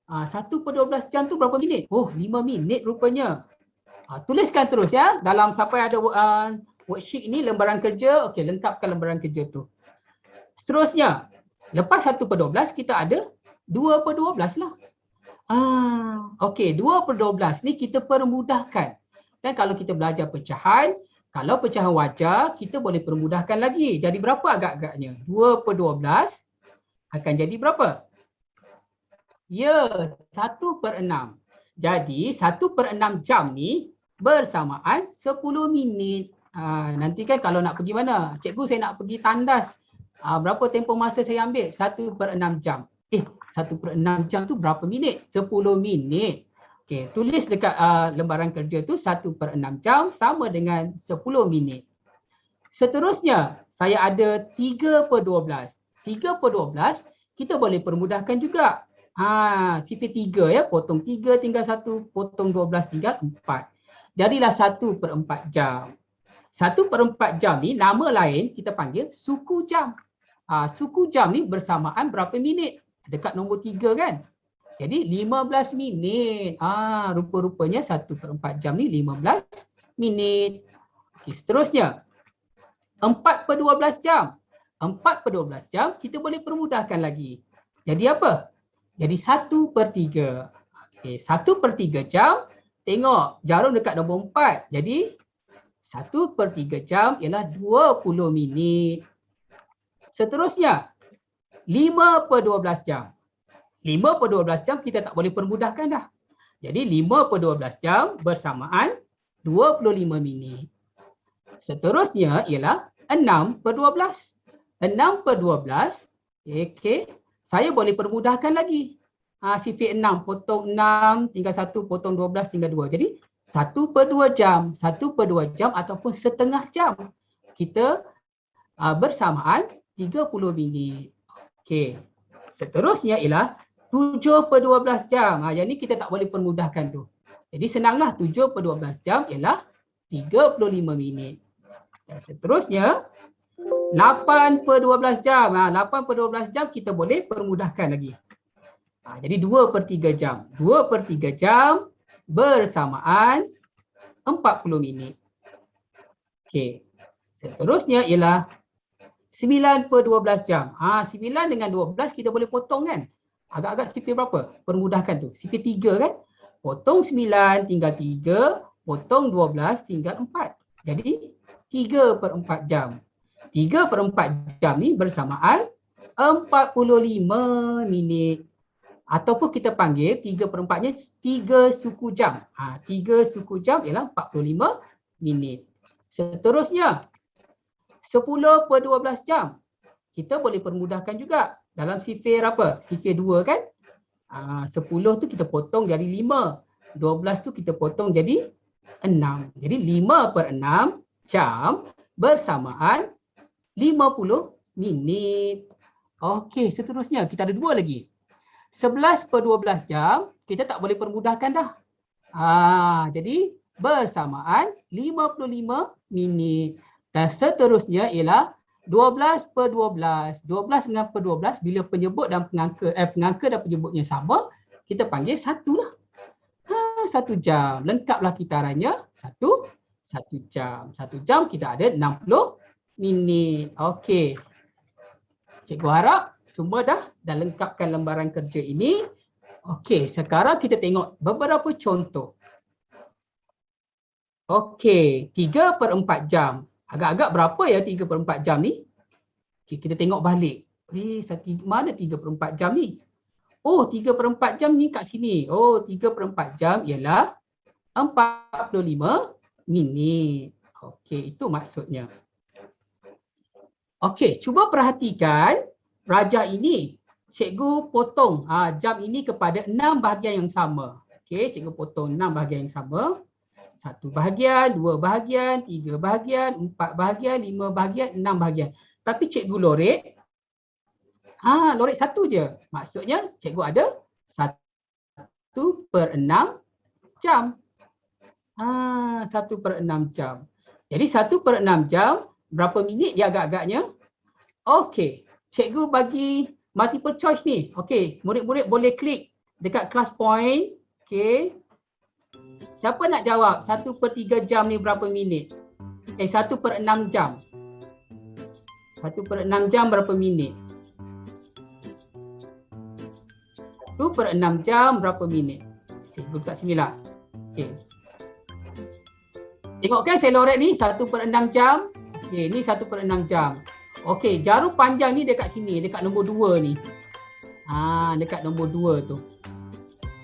1/12 jam tu berapa minit? Oh, 5 minit rupanya. Tuliskan terus ya. Dalam sampai ada worksheet ini, lembaran kerja. Okey, lengkapkan lembaran kerja tu. Seterusnya, lepas 1/12 kita ada 2/12 lah. Okey, 2/12 ni kita permudahkan. Dan kalau kita belajar pecahan, kalau pecahan wajar, kita boleh permudahkan lagi. Jadi berapa agak-agaknya? 2/12 akan jadi berapa? Ya, 1/6. Jadi 1/6 jam ni bersamaan 10 minit. Nanti kan kalau nak pergi mana? Cikgu saya nak pergi tandas. Berapa tempoh masa saya ambil? 1/6 jam. 1/6 jam tu berapa minit? 10 minit. Okey, tulis dekat lembaran kerja tu 1/6 jam sama dengan 10 minit. Seterusnya, saya ada 3/12. 3/12 kita boleh permudahkan juga. Sifar 3 ya, potong 3 tinggal 1, potong 12 tinggal 4. Jadilah 1/4 jam. 1/4 jam ni nama lain kita panggil suku jam. Suku jam ni bersamaan berapa minit? Dekat nombor 3 kan? Jadi 15 minit. Rupa-rupanya 1/4 jam ni 15 minit. Okey, seterusnya 4/12 jam. 4/12 jam kita boleh permudahkan lagi. Jadi apa? Jadi 1/3. Okey, 1/3 jam. Tengok jarum dekat nombor 4. Jadi 1/3 jam ialah 20 minit. Seterusnya 5/12 jam. 5/12 jam kita tak boleh permudahkan dah. Jadi 5/12 jam bersamaan 25 minit. Seterusnya ialah 6/12. 6/12, okey, saya boleh permudahkan lagi. Sifir 6, potong 6, tinggal 1, potong 12, tinggal 2. Jadi 1/2 jam. 1/2 jam ataupun setengah jam. Kita bersamaan 30 minit. Okey. Seterusnya ialah 7/12 jam. Yang ni kita tak boleh permudahkan tu. Jadi senanglah, 7/12 jam ialah 35 minit. Dan seterusnya 8/12 jam. 8/12 jam kita boleh permudahkan lagi. Jadi 2/3 jam. 2/3 jam bersamaan 40 minit. Okey. Seterusnya ialah 9/12 jam. 9 dengan 12 kita boleh potong kan? Agak-agak sifir berapa? Permudahkan tu. Sifir 3 kan? Potong 9 tinggal 3, potong 12 tinggal 4. Jadi 3/4 jam. 3/4 jam ni bersamaan 45 minit. Ataupun kita panggil 3/4-nya 3 suku jam. 3 suku jam ialah 45 minit. Seterusnya 10/12 jam. Kita boleh permudahkan juga dalam sifir apa? Sifir 2 kan? 10 tu kita potong jadi 5. 12 tu kita potong jadi 6. Jadi 5/6 jam bersamaan 50 minit. Okey, seterusnya kita ada 2 lagi. 11/12 jam kita tak boleh permudahkan dah. Jadi bersamaan 55 minit. Dan seterusnya ialah 12/12. 12 dengan 12 bila penyebut dan pengangka dan penyebutnya sama, kita panggil 1 lah. 1 jam. Lengkaplah kitarannya 1 jam. 1 jam kita ada 60 minit. Okey. Cikgu harap semua dah lengkapkan lembaran kerja ini. Okey, sekarang kita tengok beberapa contoh. Okey, 3/4 jam. Agak-agak berapa ya 3/4 jam ni? Okay, kita tengok balik. Mana 3/4 jam ni? 3/4 jam ni kat sini. 3/4 jam ialah 45 minit. Okey, itu maksudnya. Okey, cuba perhatikan rajah ini. Cikgu potong jam ini kepada 6 bahagian yang sama. Okey, cikgu potong 6 bahagian yang sama. 1 bahagian, 2 bahagian, 3 bahagian, 4 bahagian, 5 bahagian, 6 bahagian. Tapi cikgu lorek, lorek 1 je. Maksudnya cikgu ada 1/6 jam. 1/6 jam. Jadi 1/6 jam, berapa minit dia agak-agaknya? Okey, cikgu bagi multiple choice ni. Okey, murid-murid boleh klik dekat class point. Okey. Siapa nak jawab 1/3 jam ni berapa minit? 1/6 jam. 1/6 jam berapa minit? 1/6 jam berapa minit? Cikgu letak sini lah. Okey. Tengok kan saya lorek ni 1/6 jam. Okey, ni 1/6 jam. Okey, jarum panjang ni dekat sini, dekat nombor 2 ni. Dekat nombor 2 tu.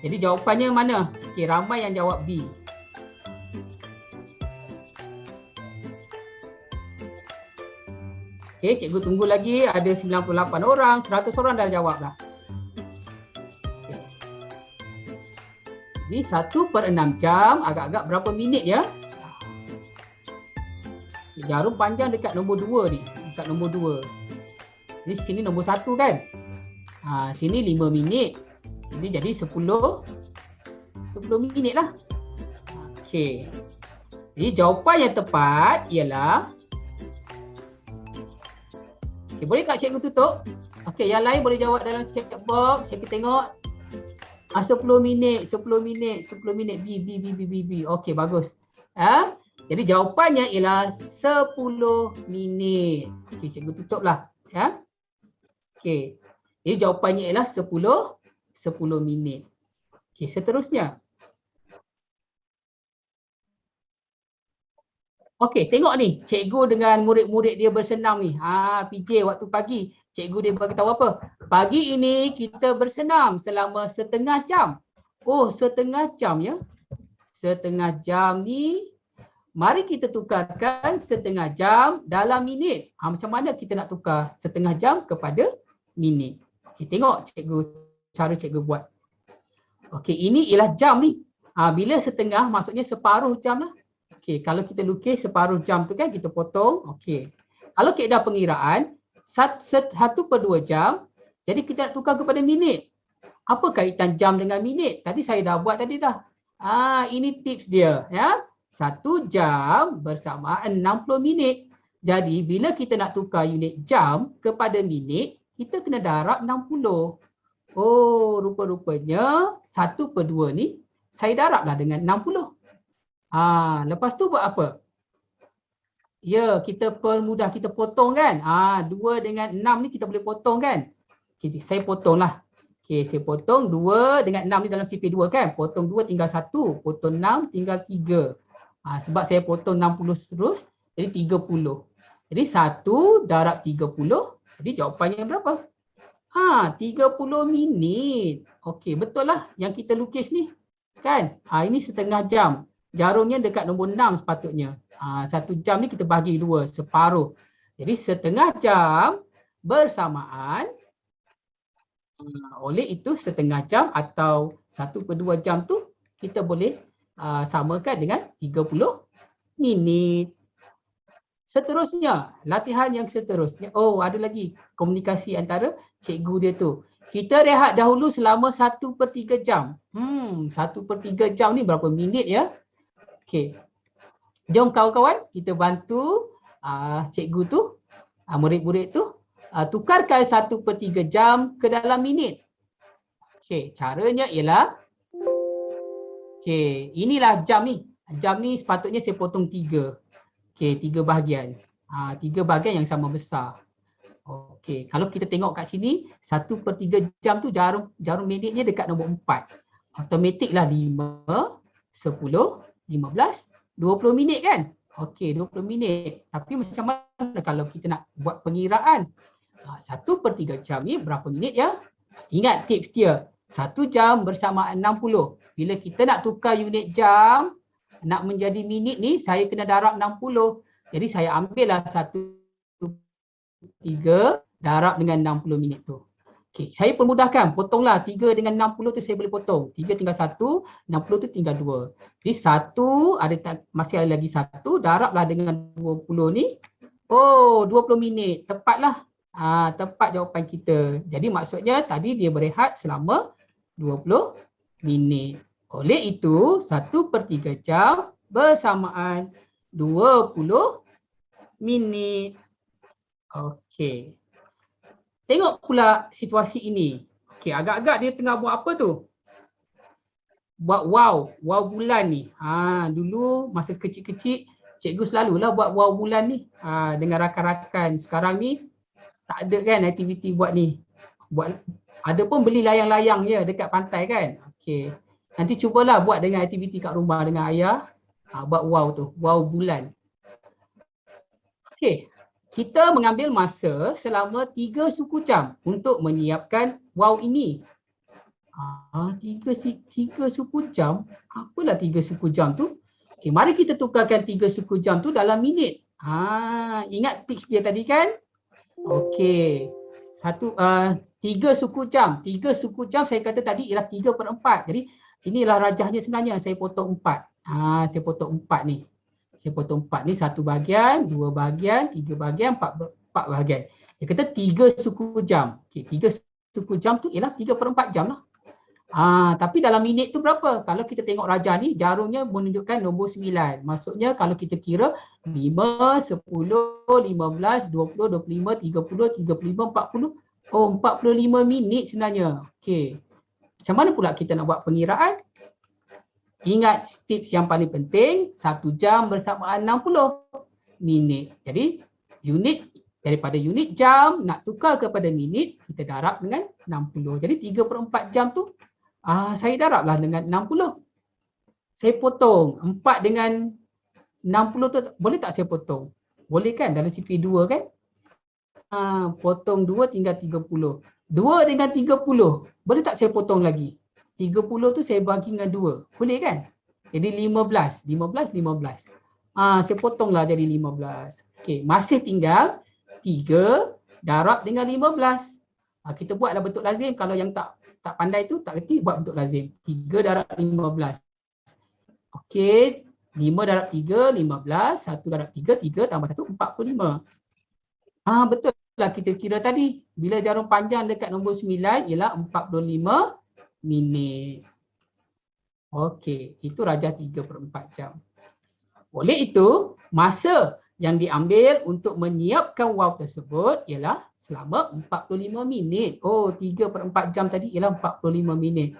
Jadi jawapannya mana? Okey, ramai yang jawab B. Okey, cikgu tunggu lagi. Ada 98 orang, 100 orang dah jawab dah. Okay. Ni 1/6 jam, agak-agak berapa minit ya? Jarum panjang dekat nombor 2 ni. Dekat nombor 2. Ni sini nombor 1 kan? Sini 5 minit. Sini jadi 10 minit lah. Okey. Jadi jawapan yang tepat ialah, okey, boleh tak cikgu tutup? Okey, yang lain boleh jawab dalam chat box. Cikgu tengok. 10 minit, 10 minit, 10 minit. B. Okey, bagus. Jadi jawapannya ialah 10 minit. Okey, cikgu tutuplah. Okey. Jadi jawapannya ialah 10 minit. Okey, seterusnya. Okey, tengok ni. Cikgu dengan murid-murid dia bersenam ni. PJ waktu pagi. Cikgu dia bagi tahu apa? Pagi ini kita bersenam selama setengah jam. Oh, setengah jam ya. Setengah jam ni, mari kita tukarkan setengah jam dalam minit. Macam mana kita nak tukar setengah jam kepada minit? Okey, tengok cara cikgu buat. Okey, ini ialah jam ni. Bila setengah maksudnya separuh jam lah. Okey, kalau kita lukis separuh jam tu kan kita potong. Okey. Kalau kaedah pengiraan 1/2 jam, jadi kita nak tukar kepada minit. Apa kaitan jam dengan minit? Tadi saya dah buat tadi dah. Ini tips dia ya. 1 jam bersama 60 minit. Jadi bila kita nak tukar unit jam kepada minit, kita kena darab 60. Oh, rupa-rupanya 1/2 ni saya darablah dengan 60. Lepas tu buat apa? Ya, kita permudah, kita potong kan. 2 dengan 6 ni kita boleh potong kan. Okay, saya potonglah. Okay, saya potong 2 dengan 6 ni dalam CP2 kan. Potong 2 tinggal 1, potong 6 tinggal 3. Sebab saya potong 60 terus, jadi 30. Jadi 1 darab 30, jadi jawapannya berapa? 30 minit. Okey, betul lah yang kita lukis ni. Kan? Ini setengah jam. Jarumnya dekat nombor 6 sepatutnya. 1 jam ni kita bagi 2, separuh. Jadi setengah jam bersamaan, oleh itu setengah jam atau 1/2 jam tu kita boleh samakan dengan 30 minit. Seterusnya, latihan yang seterusnya. Oh, ada lagi komunikasi antara cikgu dia tu. Kita rehat dahulu selama 1/3 jam. 1/3 jam ni berapa minit ya? Okey. Jom kawan-kawan, kita bantu cikgu tu, murid-murid tu, tukarkan 1/3 jam ke dalam minit. Okey, caranya ialah, okey, inilah jam ni. Jam ni sepatutnya saya potong 3. Okey, 3 bahagian. 3 bahagian yang sama besar. Okey, kalau kita tengok kat sini, 1/3 jam tu jarum minitnya dekat nombor 4. Automatiklah 5, 10, 15, 20 minit kan? Okey, 20 minit. Tapi macam mana kalau kita nak buat pengiraan? 1/3 jam ni berapa minit ya? Ingat tips dia. 1 jam bersama 60. Bila kita nak tukar unit jam, nak menjadi minit ni, saya kena darab 60. Jadi saya ambillah 1/3 darab dengan 60 minit tu. Okey, saya permudahkan. Potonglah 3 dengan 60 tu saya boleh potong. 3 tinggal 1, 60 tu tinggal 2. Jadi 1, masih ada lagi 1, darablah dengan 20 ni. Oh, 20 minit. Tepatlah. Tepat jawapan kita. Jadi maksudnya tadi dia berehat selama 20 minit. Oleh itu, 1/3 jam bersamaan 20 minit. Okey. Tengok pula situasi ini. Okey, agak-agak dia tengah buat apa tu? Buat wow bulan ni. Dulu masa kecil-kecil cikgu selalulah buat wow bulan ni dengan rakan-rakan. Sekarang ni tak ada kan aktiviti buat ni. Ada pun beli layang-layang je dekat pantai kan. Okey. Nanti cubalah buat dengan aktiviti kat rumah dengan ayah. Buat wow tu, wow bulan. Okey. Kita mengambil masa selama 3 suku jam untuk menyiapkan wow ini. 3 suku jam? Apalah 3 suku jam tu? Okey, mari kita tukarkan 3 suku jam tu dalam minit. Ingat tips dia tadi kan? Okey. 3 suku jam. 3 suku jam saya kata tadi ialah 3/4. Jadi inilah rajahnya sebenarnya. Saya potong 4. Saya potong 4 ni. Saya potong 4 ni 1 bahagian, 2 bahagian, 3 bahagian, 4 bahagian. Dia kata 3 suku jam. Okey, 3 suku jam tu ialah 3/4 jam lah. Tapi dalam minit tu berapa? Kalau kita tengok rajah ni, jarumnya menunjukkan nombor 9. Maksudnya kalau kita kira 5, 10, 15, 20, 25, 30, 35, 40. Oh, 45 minit sebenarnya. Okey. Macam mana pula kita nak buat pengiraan? Ingat tips yang paling penting, 1 jam bersamaan 60 minit. Jadi unit daripada unit jam nak tukar kepada minit, kita darab dengan 60. Jadi 3/4 jam tu saya darablah dengan 60. Saya potong 4 dengan 60 tu, boleh tak saya potong? Boleh kan, dalam CP2 kan? Potong 2 tinggal 30. 2 dengan 30, boleh tak saya potong lagi? 30 tu saya bagi dengan 2, boleh kan? Jadi 15. Saya potonglah jadi 15. Okey, masih tinggal 3 darab dengan 15. Kita buatlah bentuk lazim. Kalau yang tak pandai tu, tak kerti, buat bentuk lazim. 3 darab 15. Okey, 5 darab 3, 15. 1 darab 3, 3 tambah 1, 45. Betul lah kita kira tadi. Bila jarum panjang dekat nombor 9 ialah 45 minit. Okey, itu rajah 3/4 jam. Oleh itu, masa yang diambil untuk menyiapkan waw tersebut ialah selama 45 minit. 3/4 jam tadi ialah 45 minit.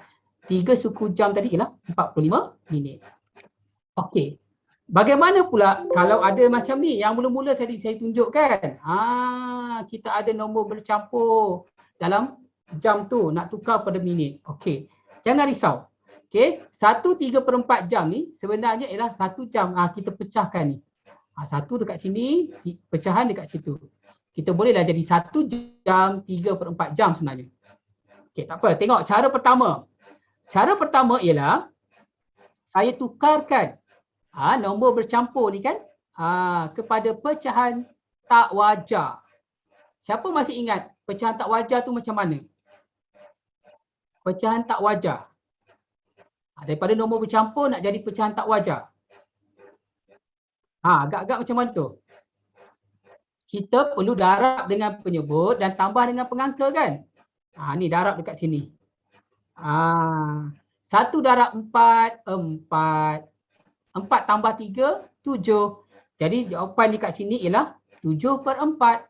3 suku jam tadi ialah 45 minit. Okey. Bagaimana pula kalau ada macam ni yang mula-mula saya tunjukkan. Kita ada nombor bercampur dalam jam tu nak tukar pada minit. Okey. Jangan risau. Okey, 1/3/4 jam ni sebenarnya ialah 1 jam. Kita pecahkan ni. 1 dekat sini, pecahan dekat situ. Kita bolehlah jadi 1 jam 3/4 jam sebenarnya. Okey, tak apa. Tengok cara pertama. Cara pertama ialah saya tukarkan nombor bercampur ni kan kepada pecahan tak wajar. Siapa masih ingat pecahan tak wajar tu macam mana? Pecahan tak wajar. Daripada nombor bercampur nak jadi pecahan tak wajar. Agak-agak macam mana tu? Kita perlu darab dengan penyebut dan tambah dengan pengangka kan? Ni darab dekat sini. 1 darab 4, 4. 4 tambah 3, 7. Jadi jawapan dekat sini ialah 7/4.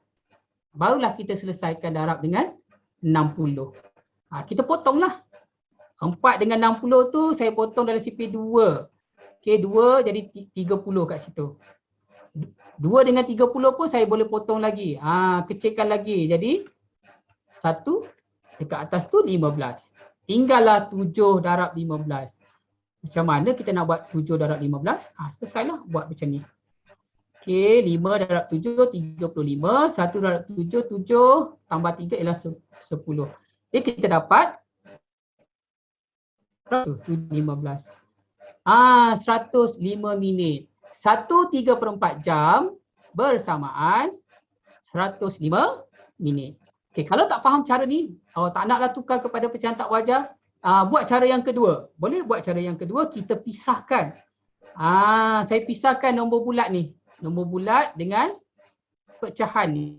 Barulah kita selesaikan darab dengan 60. Kita potonglah. 4 dengan 60 tu saya potong dari CP2. Okey, 2 jadi 30 kat situ. 2 dengan 30 pun saya boleh potong lagi. Kecilkan lagi. Jadi 1 dekat atas tu 15. Tinggallah 7 darab 15. Macam mana kita nak buat 7 darab 15? Selesailah buat macam ni. Okey, 5 darab 7, 35. 1 darab 7, 7. Tambah 3 ialah 10. Jadi kita dapat 15. 105 minit. 1/3/4 jam bersamaan 105 minit. Okey, kalau tak faham cara ni, tak naklah tukar kepada pecahan tak wajar, buat cara yang kedua. Boleh buat cara yang kedua, kita pisahkan. Saya pisahkan nombor bulat ni. Nombor bulat dengan pecahan ni.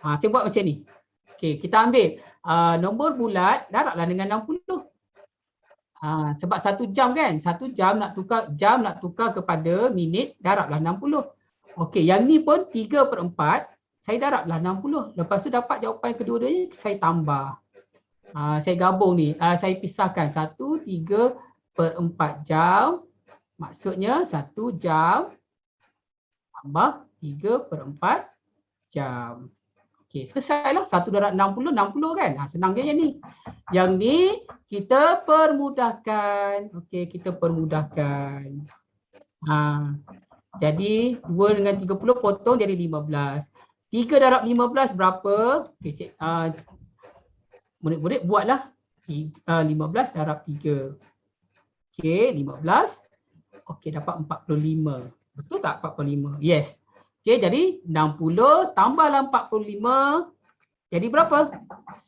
Saya buat macam ni. Okey, kita ambil nombor bulat, darablah dengan 60. Sebab 1 jam kan, 1 jam nak tukar kepada minit, darablah 60. Okey, yang ni pun 3/4, saya darablah 60. Lepas tu dapat jawapan kedua dia, saya tambah. Saya gabung ni, saya pisahkan 1/3/4 jam. Maksudnya 1 jam tambah 3/4 jam. Okey, selesailah. 1 darab 60, 60 kan? Senang je yang ni. Yang ni kita permudahkan. Okey, kita permudahkan. Jadi 2 dengan 30 potong jadi 15. 3 darab 15 berapa? Okey, murid-murid buatlah. 15 darab 3. Okey, 15. Okey, dapat 45. Betul tak 45? Yes. Okey, jadi 60 tambahlah 45. Jadi berapa?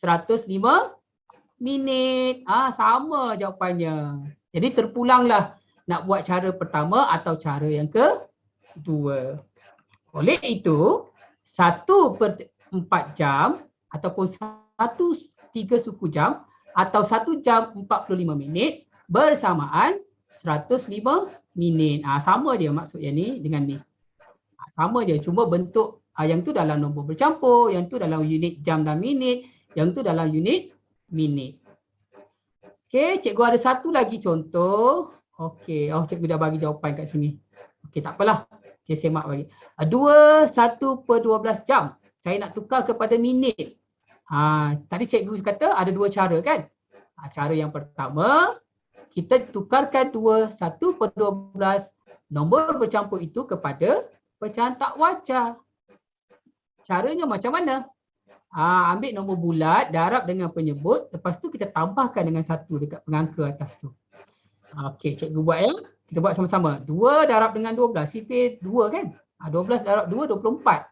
105 minit. Sama jawapannya. Jadi terpulanglah nak buat cara pertama atau cara yang kedua. Oleh itu, 1/4 jam ataupun 1/3 suku jam atau 1 jam 45 minit bersamaan 105 minit. Sama je maksudnya ni dengan ni. Sama je, cuma bentuk yang tu dalam nombor bercampur, yang tu dalam unit jam dan minit, yang tu dalam unit minit. Okey, cikgu ada satu lagi contoh. Okey, cikgu dah bagi jawapan kat sini. Okey, tak apalah. Okey, semak bagi. 2 1/12 jam. Saya nak tukar kepada minit. Tadi cikgu kata ada dua cara kan? Cara yang pertama, kita tukarkan 2 1/12 nombor bercampur itu kepada pecahan tak wajar. Caranya macam mana? Ambil nombor bulat, darab dengan penyebut, lepas tu kita tambahkan dengan 1 dekat pengangka atas tu. Okey, cikgu buat ya. Kita buat sama-sama. 2 darab dengan 12, sifir 2 kan? 12 darab 2, 24.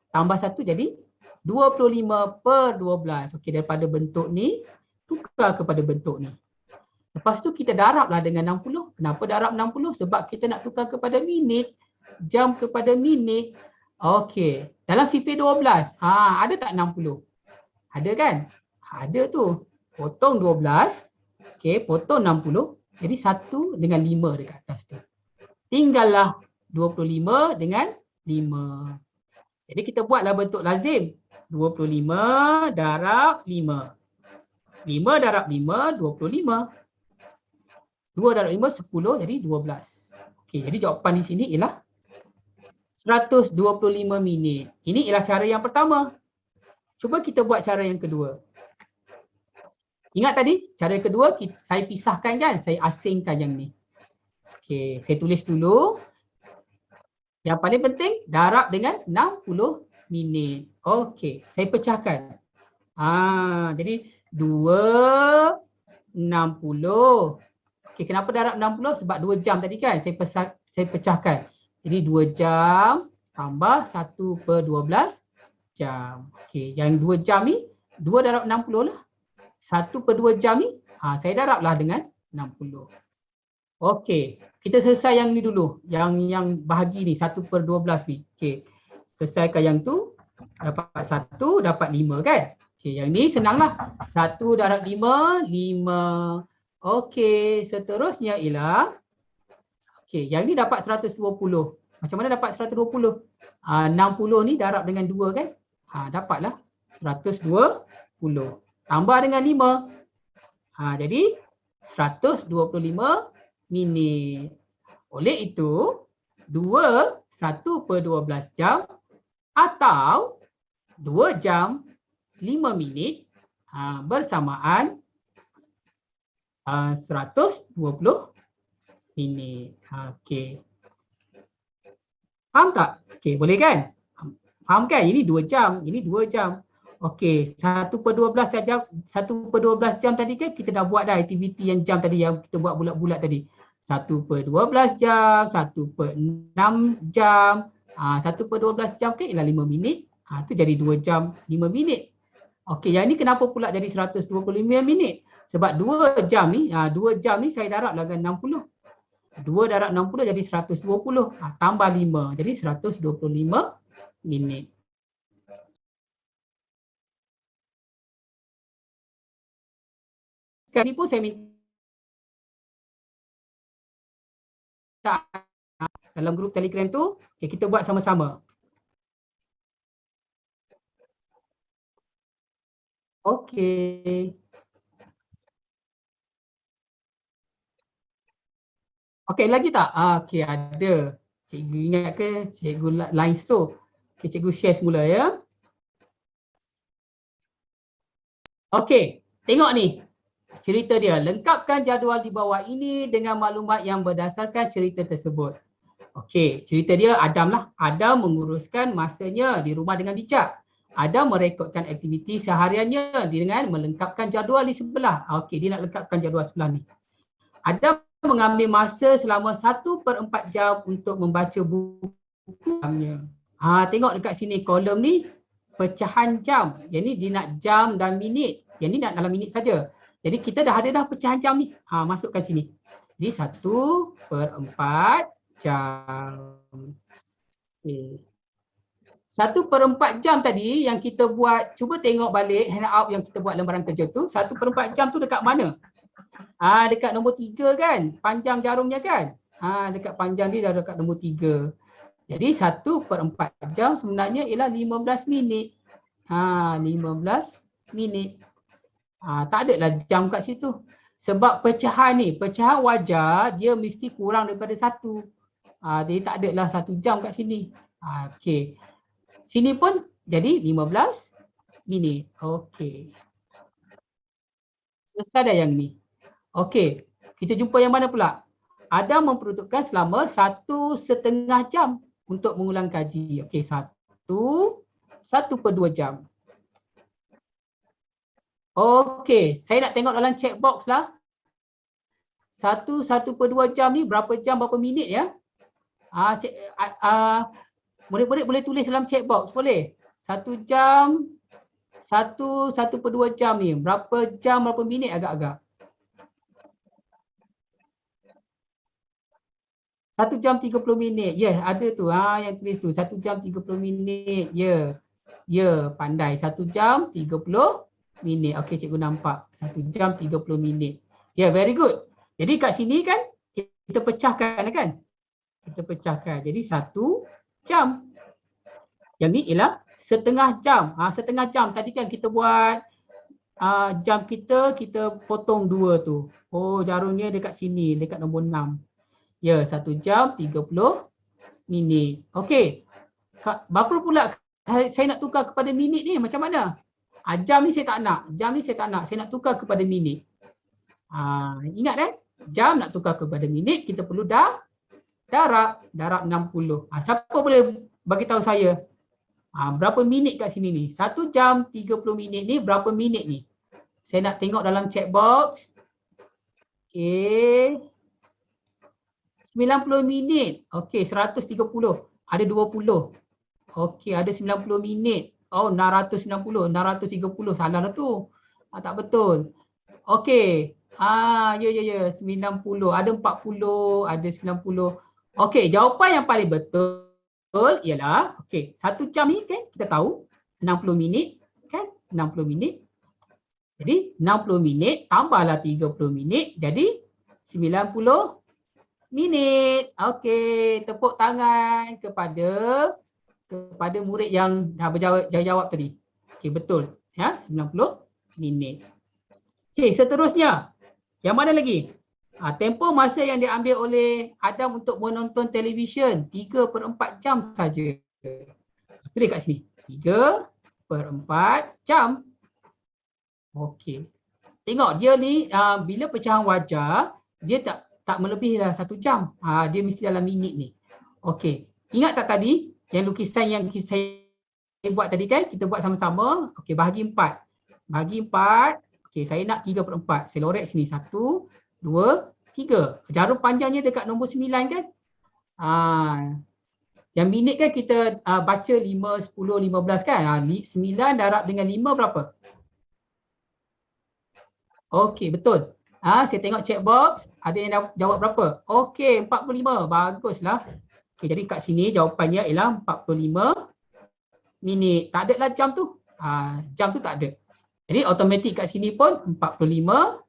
Tambah 1 jadi 25/12. Okey, daripada bentuk ni, tukar kepada bentuk ni. Lepas tu kita darablah dengan 60. Kenapa darab 60? Sebab kita nak tukar kepada minit. Jam kepada minit. Okey, dalam sifir 12, ada tak 60? Ada kan? Ada tu. Potong 12, okey, potong 60, jadi 1 dengan 5 dekat atas tu. Tinggallah 25 dengan 5. Jadi kita buatlah bentuk lazim. 25 darab 5. 5 darab 5, 25. 2 darab 5, 10, jadi 12. Okey, jadi jawapan di sini ialah 125 minit. Ini ialah cara yang pertama. Cuba kita buat cara yang kedua. Ingat tadi, cara yang kedua saya pisahkan kan? Saya asingkan yang ni. Okey, saya tulis dulu. Yang paling penting, darab dengan 60 minit. Okey, saya pecahkan. Jadi 2, 60. Okey, kenapa darab 60? Sebab 2 jam tadi kan? Saya pecahkan. Jadi 2 jam tambah 1/12 jam. Okey, yang 2 jam ni 2 darab 60 lah. 1/2 jam ni saya darablah dengan 60. Okey, kita selesai yang ni dulu. Yang bahagi ni 1/12 ni. Okey. Selesaikan yang tu, dapat 1, dapat 5 kan? Okey, yang ni senanglah. 1 darab 5, 5. Okey, seterusnya ialah yang ni dapat 120. Macam mana dapat 120? 60 ni darab dengan 2 kan? Dapatlah 120. Tambah dengan 5. Jadi 125 minit. Oleh itu, 2 1/12 jam atau 2 jam 5 minit bersamaan 120 minit. Okey. Faham tak? Okey, boleh kan? Faham kan? Ini 2 jam, ini 2 jam. Okey, 1/12 saja, 1/12 jam tadi kan kita dah buat dah aktiviti yang jam tadi yang kita buat bulat-bulat tadi. 1/12 jam, 1/6 jam, 1/12 jam kan ialah 5 minit. Tu jadi 2 jam 5 minit. Okey, yang ni kenapa pula jadi 125 minit? Sebab 2 jam ni, 2 jam ni saya darablah dengan 60. 2 darab 60 jadi 120. Tambah 5, jadi 125 minit. Sekarang ni pun saya minta dalam grup Telegram tu, kita buat sama-sama. Okey. Okey, lagi tak? Okey, ada. Cikgu ingat ke? Cikgu line slow. Okey, cikgu share semula ya. Okey, tengok ni. Cerita dia. Lengkapkan jadual di bawah ini dengan maklumat yang berdasarkan cerita tersebut. Okey, cerita dia Adam lah. Adam menguruskan masanya di rumah dengan bijak. Adam merekodkan aktiviti sehariannya dengan melengkapkan jadual di sebelah. Okey, dia nak lengkapkan jadual sebelah ni. Adam mengambil masa selama 1/4 jam untuk membaca bukunya. Tengok dekat sini kolom ni pecahan jam. Yang ni dia nak jam dan minit. Yang ni nak dalam minit saja. Jadi kita dah ada dah pecahan jam ni. Masukkan sini. Jadi 1/4 jam. Okay. 1/4 jam tadi yang kita buat, cuba tengok balik handout yang kita buat lembaran kerja tu. 1/4 jam tu dekat mana? Dekat nombor 3 kan? Panjang jarumnya kan? Dekat panjang dia dah dekat nombor 3. Jadi 1/4 jam sebenarnya ialah 15 minit. 15 minit. Tak adalah jam kat situ. Sebab pecahan ni, pecahan wajar dia mesti kurang daripada 1. Dia tak ada lah 1 jam kat sini. Okey. Sini pun jadi 15 minit. Okey. Selesai dah yang ni. Okey. Kita jumpa yang mana pula? Adam memperuntukkan selama 1,5 jam untuk mengulang kaji. Okey, 1/2 jam. Okey, saya nak tengok dalam check box lah. 1/2 jam ni berapa jam, berapa minit ya? Murid-murid boleh tulis dalam check box, boleh? 1 jam, 1/2 jam ni, berapa jam, berapa minit agak-agak? 1 jam 30 minit. Ya, ada tu. Yang tulis tu. 1 jam 30 minit. Ya. Ya, pandai. 1 jam 30 minit. Okey, cikgu nampak. 1 jam 30 minit. Ya, very good. Jadi kat sini kan, kita pecahkan kan? Kita pecahkan. Jadi 1 jam. Yang ni ialah setengah jam. Setengah jam. Tadi kan kita buat jam kita potong 2 tu. Oh, jarumnya dekat sini. Dekat nombor 6. Ya, 1 jam 30 minit. Okey. Berapa pula saya nak tukar kepada minit ni? Macam mana? Jam ni saya tak nak. Jam ni saya tak nak. Saya nak tukar kepada minit. Ingat kan? Jam nak tukar kepada minit, kita perlu darab 60. Siapa boleh bagi tahu saya? Berapa minit kat sini ni? 1 jam 30 minit ni berapa minit ni? Saya nak tengok dalam check box. Okey. 90 minit. Okey, 130. Ada 20. Okey, ada 90 minit. Oh, 690, 630. Salah dah tu. Tak betul. Okey. Ya. 90. Ada 40, ada 90. Okey, jawapan yang paling betul ialah, okey, 1 jam ni kan kita tahu 60 minit kan? 60 minit. Jadi 60 minit tambahlah 30 minit jadi 90 minit. Okey, tepuk tangan kepada murid yang dah jawab tadi. Okey, betul. Ya, 90 minit. Okey, seterusnya. Yang mana lagi? Tempoh masa yang diambil oleh Adam untuk menonton televisyen 3/4 jam saja. Tulis kat sini. 3/4 jam. Okey. Tengok dia ni bila pecahan wajar dia tak melebihi lah 1 jam. Dia mesti dalam minit ni. Okey. Ingat tak tadi yang lukisan yang saya buat tadi kan? Kita buat sama-sama. Okey, bahagi 4. Bahagi 4. Okey, saya nak 3/4. Saya lorek sini. 1, 2, 3. Jarum panjangnya dekat nombor 9 kan? Yang minit kan kita baca 5, 10, 15 kan? 9 darab dengan 5 berapa? Okey, betul. Saya tengok check box. Ada yang jawab berapa? Okey, 45. Baguslah. Okey, jadi kat sini jawapannya ialah 45 minit. Tak ada lah jam tu. Jam tu tak ada. Jadi automatik kat sini pun 45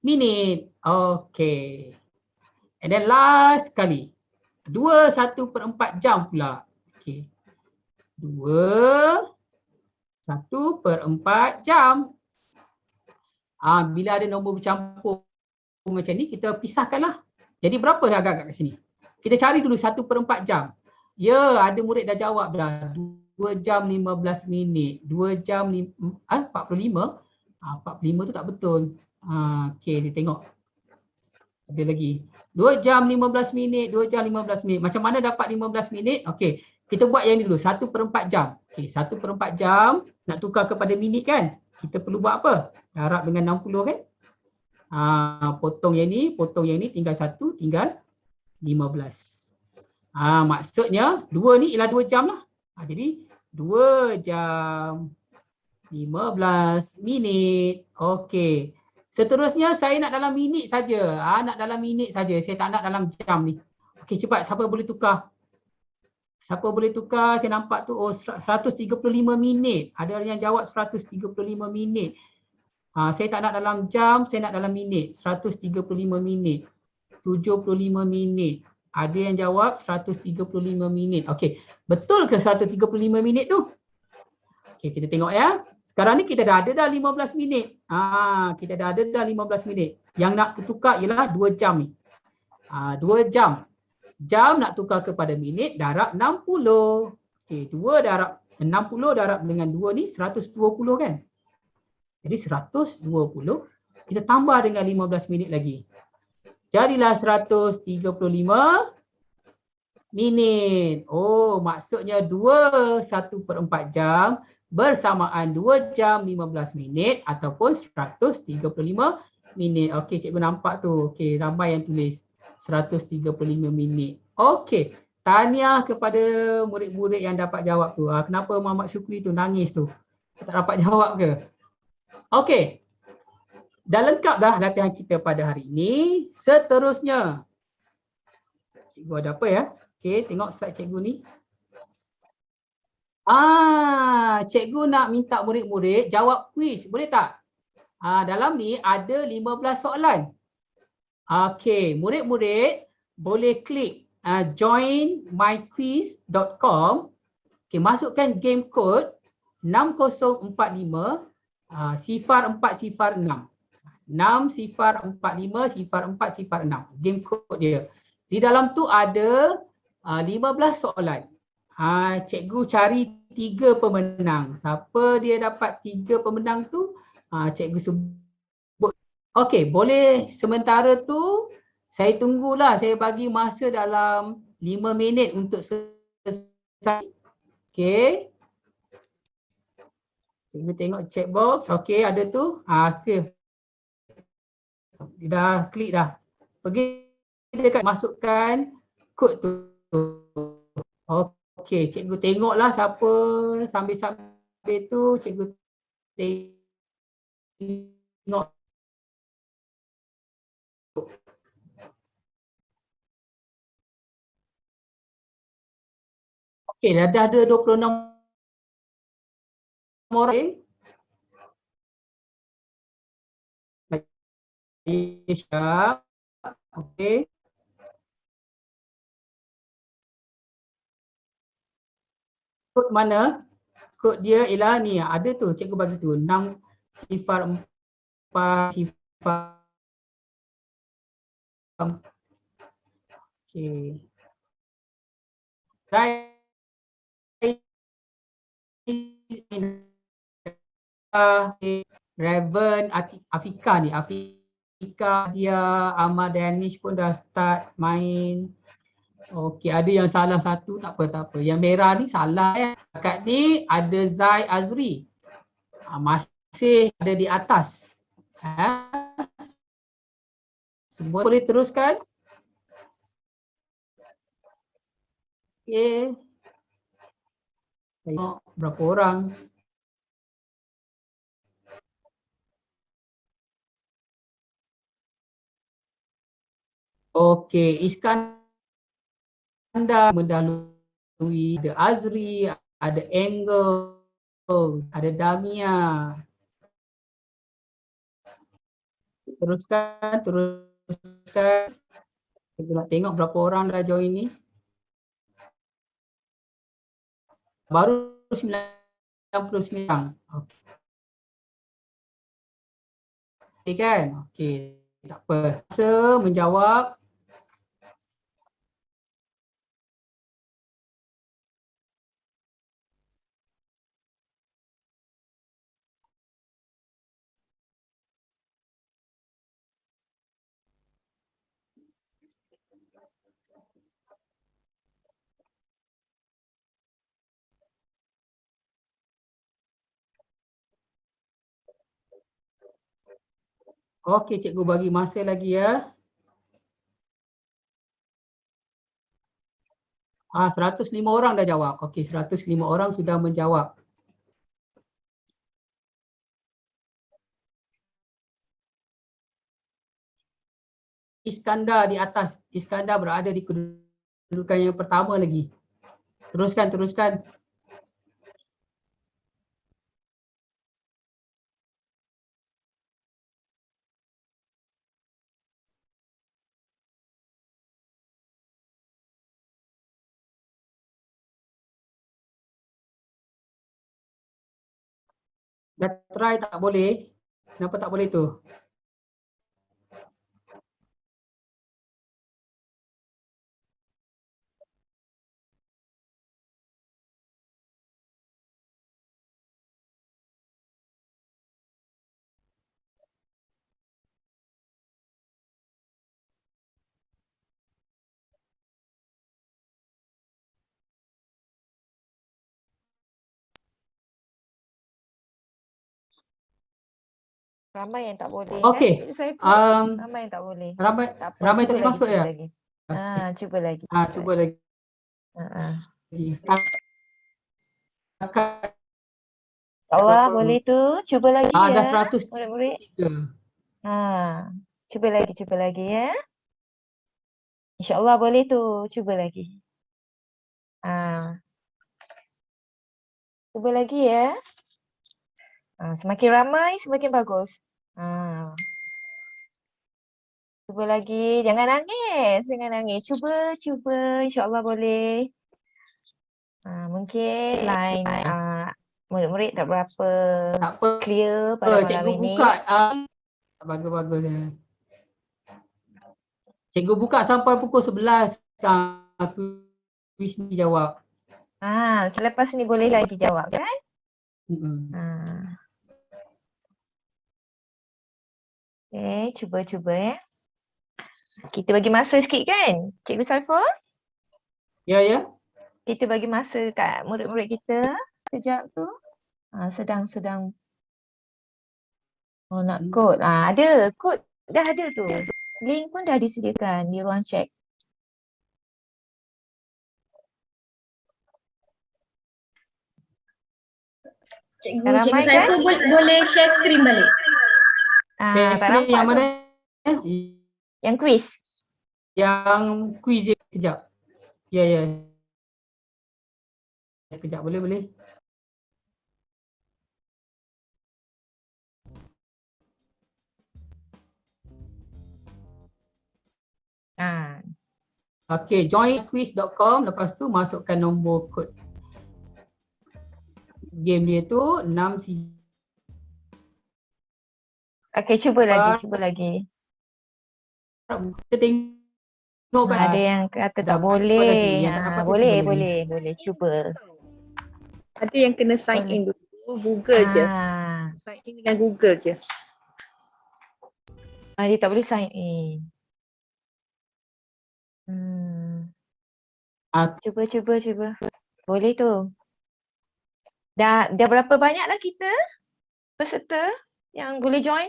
minit. Okey. And then last kali. 1/4 jam pula. Okey. 1/4 jam. Bila ada nombor bercampur macam ni, kita pisahkanlah. Jadi berapa agak-agak kat sini? Kita cari dulu 1/4 jam. Ya, ada murid dah jawab dah. 2 jam 15 minit. 2 jam 45. 45 tu tak betul. Okey, dia tengok. Ada lagi. 2 jam 15 minit, 2 jam 15 minit. Macam mana dapat 15 minit? Okey, kita buat yang ni dulu. 1/4 jam. Okey, 1/4 jam nak tukar kepada minit kan? Kita perlu buat apa? Darab dengan 60 kan? Potong yang ni tinggal 1, tinggal 15. Maksudnya 2 ni ialah 2 jam lah. Jadi 2 jam 15 minit. Okey. Seterusnya saya nak dalam minit saja. Nak dalam minit saja. Saya tak nak dalam jam ni. Okey, cepat siapa boleh tukar? Siapa boleh tukar? Saya nampak tu 135 minit. Ada orang yang jawab 135 minit. Saya tak nak dalam jam, saya nak dalam minit. 135 minit. 75 minit. Ada yang jawab 135 minit. Okey, betul ke 135 minit tu? Okey, kita tengok ya. Sekarang ni kita dah ada dah 15 minit. Kita dah ada dah 15 minit. Yang nak tukar ialah 2 jam ni. 2 jam. Jam nak tukar kepada minit, darab 60. Okey, 2 darab 60 darab dengan 2 ni 120 kan? Jadi 120 kita tambah dengan 15 minit lagi. Jadilah 135 minit. Oh, maksudnya 1/4 jam bersamaan 2 jam 15 minit ataupun 135 minit. Okey, cikgu nampak tu. Okey, ramai yang tulis 135 minit. Okey, tahniah kepada murid-murid yang dapat jawab tu. Kenapa Muhammad Syukri tu nangis tu? Tak dapat jawab ke? Okey. Dah lengkap dah latihan kita pada hari ini. Seterusnya. Cikgu ada apa ya? Okey, tengok slide cikgu ni. Cikgu nak minta murid-murid jawab kuis. Boleh tak? Dalam ni ada 15 soalan. Okey, murid-murid boleh klik joinmyquiz.com. Okey, masukkan game code 6045 0406. 6045 0406. Game code dia. Di dalam tu ada 15 soalan. Cikgu cari 3 pemenang. Siapa dia dapat 3 pemenang tu? Cikgu sebut. Okey, boleh sementara tu saya tunggulah. Saya bagi masa dalam 5 minit untuk selesai. Okey. Cikgu tengok chat box. Okey, ada tu. Okey. Dia dah klik dah. Pergi dekat masukkan kod tu. Okey, cikgu tengoklah siapa sambil-sambil tu cikgu tengok. Okey, dah ada 26 orang. Siap. Okey. Kod mana? Kod dia ialah ni, ada tu cikgu bagi tu 604 sifar. Okey. Raven, Afika ni. Afika, dia, Ahmad Danish pun dah start main. Okey, ada yang salah satu, tak apa. Yang merah ni salah ya. Dekat ni ada Zai Azri. Masih ada di atas. Semua boleh teruskan. Okey. Tengok berapa orang. Okey, Iskandar mendahului, ada Azri, ada Engel, ada Damia. Teruskan. Kita nak tengok berapa orang dah join ni. Baru 99. Okey kan? Okey, tak apa. Masa menjawab. Okey, cikgu bagi masa lagi ya. 105 orang dah jawab. Okey, 105 orang sudah menjawab. Iskandar di atas. Iskandar berada di kedudukan yang pertama lagi. Teruskan. Dah try tak boleh. Kenapa tak boleh tu? Ramai yang tak boleh kan? Okey. Cikgu Saiful. Um, Ramai yang tak boleh. ramai Tak apa, ramai cuba tak boleh lagi, masuk cuba ya? lagi. Cuba lagi. Cuba lagi. Ah. Akak Allah, boleh tu. Cuba lagi dah ya, 103. murid-murid. Cuba lagi ya. InsyaAllah boleh tu. Cuba lagi. Cuba lagi ya. Semakin ramai, semakin bagus. Cuba lagi. Jangan nangis. Jangan nangis. Cuba. InsyaAllah boleh. Mungkin line murid-murid tak berapa Tak apa. clear pada malam Cikgu ini. buka. Bagus-bagus. Cikgu buka sampai pukul 11. Kuis ni jawab. Selepas ni boleh lagi jawab kan? Okay, cuba ya. Kita bagi masa sikit kan? Cikgu Saiful? Ya. Kita bagi masa kat murid-murid kita sekejap tu. Sedang. Oh, nak kod. Ada. Kod dah ada tu. Link pun dah disediakan di ruang chat. Cikgu Saiful boleh share screen balik. Tak nampak yang tu. mana? Yang kuis. Yang kuis je. Sekejap. Ya. Sekejap boleh. Okay, join quiz.com. Lepas tu masukkan nombor kod game dia tu 6 Okay, cuba lagi. Kita tengok kan. Ada yang kata tak boleh. boleh. Yang tak dapat tu Boleh. Cuba. Ada yang kena sign in dulu. Google je. Sign in dengan Google je. Dia tak boleh sign in. Cuba. Boleh tu. Dah berapa banyak lah kita peserta yang boleh join?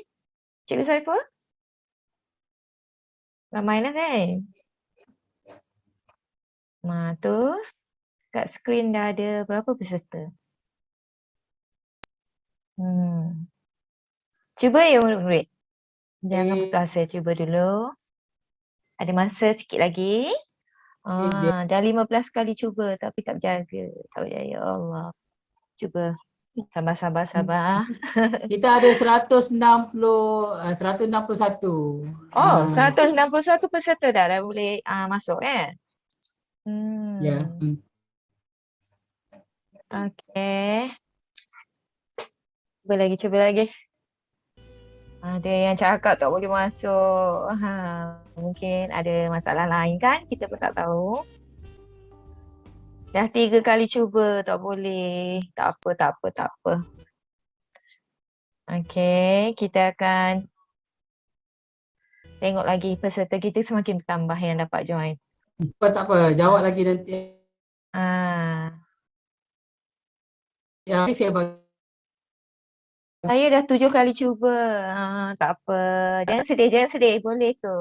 Cikgu Saiful? Ramai lah kan? Tu kat skrin dah ada berapa peserta? Cuba ya murid-murid. Jangan putus asa, cuba dulu. Ada masa sikit lagi. Dah 15 kali cuba tapi tak berjaga. Tak berjaya, ya Allah. Cuba. Sabar. Kita ada 161. 161 peserta dah boleh masuk kan? Ya. Okay. Cuba lagi. Ada yang cakap tak boleh masuk. Mungkin ada masalah lain kan? Kita pun tak tahu. Dah 3 kali cuba tak boleh. Tak apa. Okay, kita akan tengok lagi peserta kita semakin bertambah yang dapat join. Tak apa. Jawab lagi nanti. Saya dah 7 kali cuba. Tak apa. Jangan sedih. Boleh tu.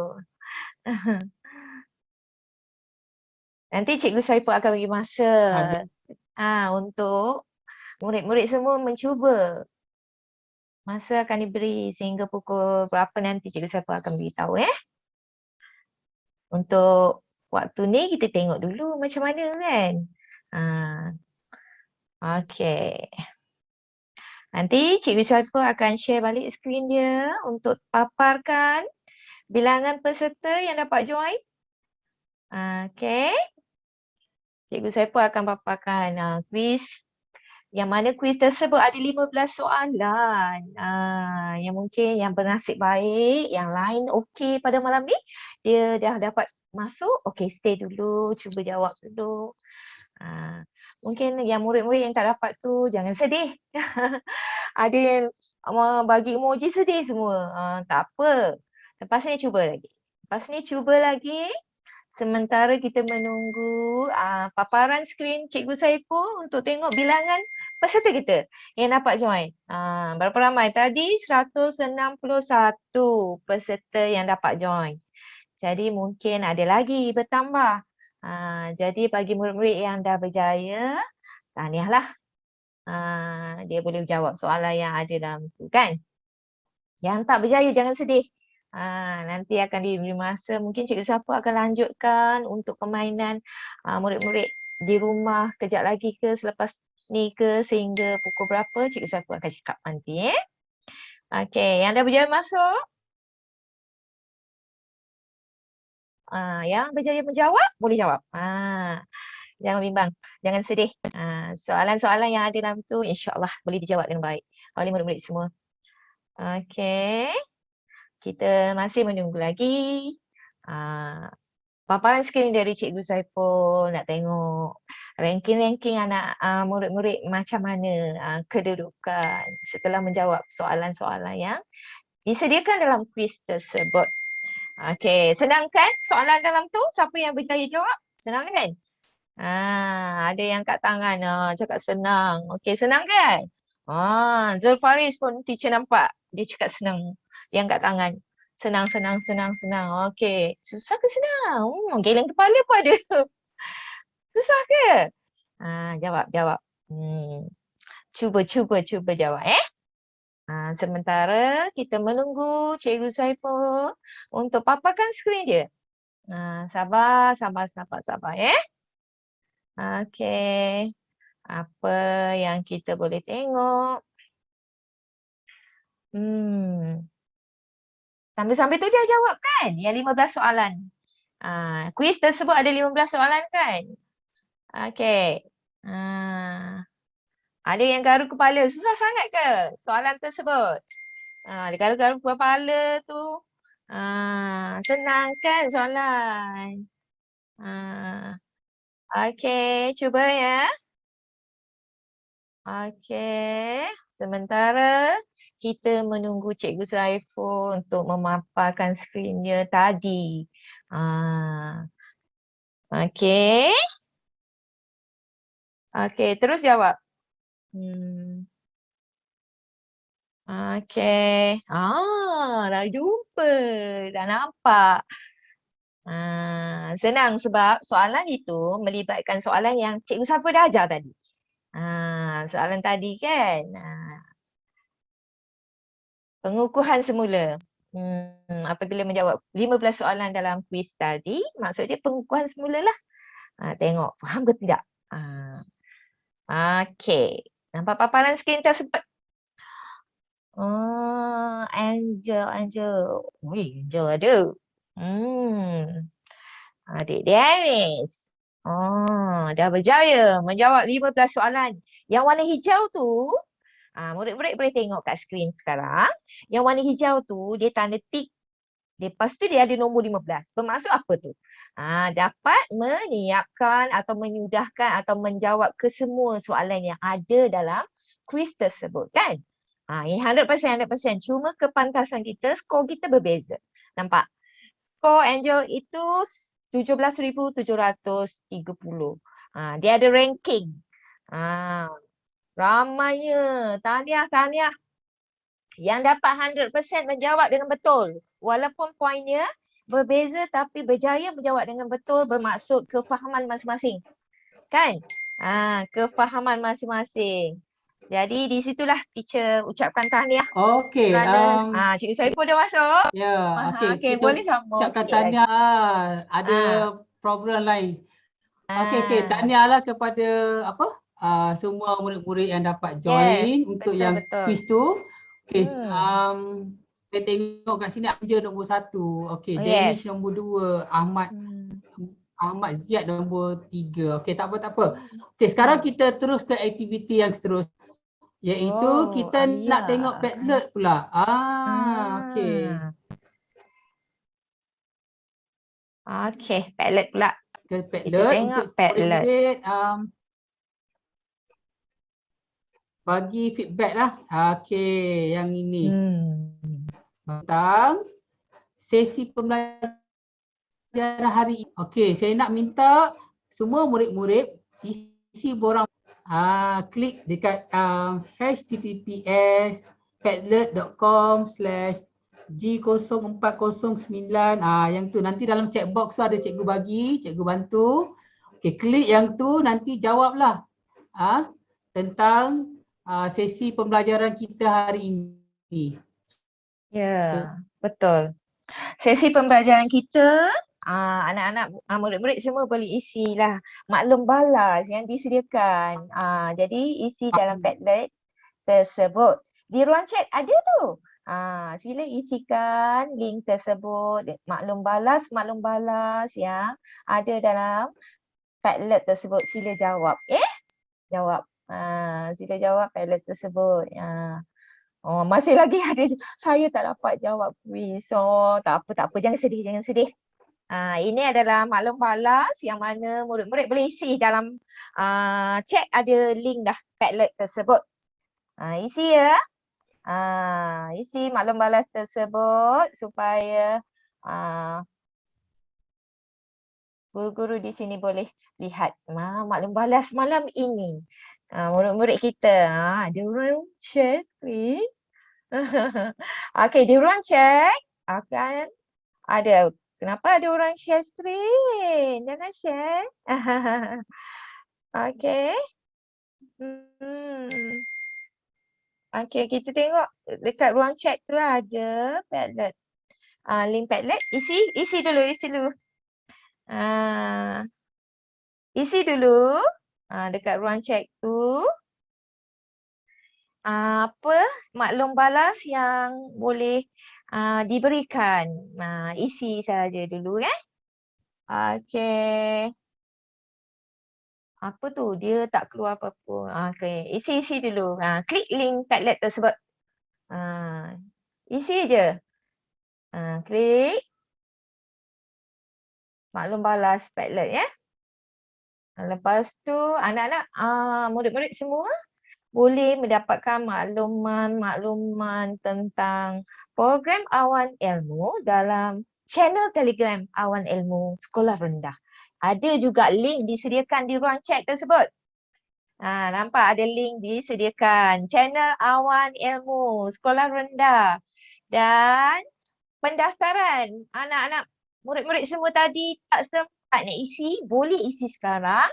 Nanti Cikgu Saiful akan bagi masa untuk murid-murid semua mencuba. Masa akan diberi sehingga pukul berapa nanti Cikgu Saiful akan beritahu ya. Untuk waktu ni kita tengok dulu macam mana kan. Okay. Nanti Cikgu Saiful akan share balik skrin dia untuk paparkan bilangan peserta yang dapat join. Okay. Cikgu Saiful akan paparkan kuis Yang mana kuis tersebut ada 15 soalan. Yang mungkin yang bernasib baik, yang lain okey pada malam ni, dia dah dapat masuk, okey stay dulu, cuba jawab dulu. Mungkin yang murid-murid yang tak dapat tu jangan sedih. Ada yang bagi emoji sedih semua. Tak apa. Lepas ni cuba lagi. Sementara kita menunggu paparan skrin Cikgu Saiful untuk tengok bilangan peserta kita yang dapat join. Berapa ramai tadi? 161 peserta yang dapat join. Jadi mungkin ada lagi bertambah. Jadi bagi murid-murid yang dah berjaya, tahniahlah. Dia boleh jawab soalan yang ada dalam tu kan. Yang tak berjaya jangan sedih. Nanti akan diberi masa, mungkin Cikgu Saiful akan lanjutkan untuk permainan murid-murid di rumah kejap lagi ke selepas ni ke, sehingga pukul berapa Cikgu Saiful akan cakap nanti. Okey, yang dah berjaya masuk. Yang berjaya menjawab, boleh jawab. Jangan bimbang, jangan sedih. Soalan-soalan yang ada dalam tu insya-Allah boleh dijawab dengan baik oleh murid-murid semua. Okey. Kita masih menunggu lagi. Paparan skrin dari Cikgu Saiful, nak tengok ranking-ranking anak murid-murid macam mana kedudukan setelah menjawab soalan-soalan yang disediakan dalam kuis tersebut. Okey, senang kan soalan dalam tu? Siapa yang berjaya jawab? Senang kan? Ada yang kat tangan cakap senang. Okey, senang kan? Zulfaris pun teacher nampak. Dia cakap senang. Yang kat tangan. Senang. Okey. Susah ke senang? Geleng kepala pun ada. Susah ke? Jawab. Cuba jawab sementara kita menunggu Cikgu Saiful untuk paparkan skrin dia. Sabar Okey. Apa yang kita boleh tengok? Sambil-sambil tu dia jawab kan? Yang 15 soalan. Kuis tersebut ada 15 soalan kan? Okey. Ada yang garu kepala. Susah sangat ke soalan tersebut? Ada garu-garu kepala tu. Senang kan soalan? Okey, cuba ya. Okey. Sementara kita menunggu Cikgu Saiful untuk memaparkan skrinnya tadi. Okey. Okey, terus jawab. Okey. Dah jumpa. Dah nampak. Senang sebab soalan itu melibatkan soalan yang Cikgu Saiful dah ajar tadi. Soalan tadi kan. Pengukuhan semula. Apabila menjawab 15 soalan dalam kuis tadi, maksudnya pengukuhan semula lah. Tengok, faham ke tidak? Okey. Nampak paparan skrin tersebut? Angel. Angel ada. Adik Dennis. Dah berjaya menjawab 15 soalan. Yang warna hijau tu, murid-murid boleh tengok kat skrin sekarang. Yang warna hijau tu, dia tanda tik. Lepas tu dia ada nombor 15. Bermaksud apa tu? Dapat menyiapkan atau menyudahkan atau menjawab ke semua soalan yang ada dalam kuis tersebut kan? Ini 100%. Cuma kepantasan kita, skor kita berbeza. Nampak? Skor Angel itu 17,730. Dia ada ranking. Ramainya. Tahniah. Yang dapat 100% menjawab dengan betul. Walaupun poinnya berbeza tapi berjaya menjawab dengan betul bermaksud kefahaman masing-masing. Kan? Kefahaman masing-masing. Jadi di situlah teacher ucapkan tahniah. Okey. Cikgu Saiful dah masuk. Ya, okey. Boleh sambung ucapkan sikit tahniah. Ada program lain. Okey. Tahniahlah kepada semua murid-murid yang dapat join untuk yang quiz tu. Okey. Saya tengok kat sini Angel nombor 1. Okey, Danish nombor 2, Ahmad Ahmad Ziad nombor 3. Okey, tak apa, tak apa. Okey, sekarang kita terus ke aktiviti yang seterusnya. Iaitu kita nak tengok Padlet pula. Okey. Okey, Padlet pula. Ke Kita Padlet tengok untuk Padlet. murid-murid bagi feedback lah. Okey, yang ini. Tentang sesi pembelajaran hari ini. Okey, saya nak minta semua murid-murid isi borang. Klik dekat https://padlet.com/G0409. Yang tu nanti dalam chat box tu ada cikgu bagi, cikgu bantu. Okey, klik yang tu, nanti jawablah tentang sesi pembelajaran kita hari ini. Ya, betul. Sesi pembelajaran kita, anak-anak, murid-murid semua boleh isilah maklum balas yang disediakan. Jadi isi dalam Padlet tersebut. Di ruang chat ada tu. Sila isikan link tersebut, maklum balas yang ada dalam Padlet tersebut. Sila jawab. Jawab. Sila jawab Padlet tersebut. Masih lagi ada saya tak dapat jawab quiz. Tak apa, jangan sedih. Ini adalah maklum balas yang mana murid-murid boleh isi dalam chat, ada link dah Padlet tersebut. Isi ya. Isi maklum balas tersebut supaya guru-guru di sini boleh lihat maklum balas malam ini. Murid-murid kita ada orang share screen. Okey, di ruang chat akan ada. Kenapa ada orang share screen? Jangan share. Okey. Okey, kita tengok dekat ruang chat tu ada Padlet. Link Padlet. Isi dulu. Isi dulu dekat ruang chat tu. Apa maklum balas yang boleh diberikan. Isi saja dulu kan. Okey. Apa tu? Dia tak keluar apa-apa. Okey, isi dulu. Klik link Padlet tersebut. Isi je. Klik maklum balas Padlet ya. Lepas tu anak-anak, murid-murid semua boleh mendapatkan makluman tentang program Awan Ilmu dalam channel Telegram Awan Ilmu Sekolah Rendah. Ada juga link disediakan di ruang chat tersebut. Nampak ada link disediakan channel Awan Ilmu Sekolah Rendah. Dan pendaftaran anak-anak murid-murid semua tadi tak sempat nak isi, boleh isi sekarang.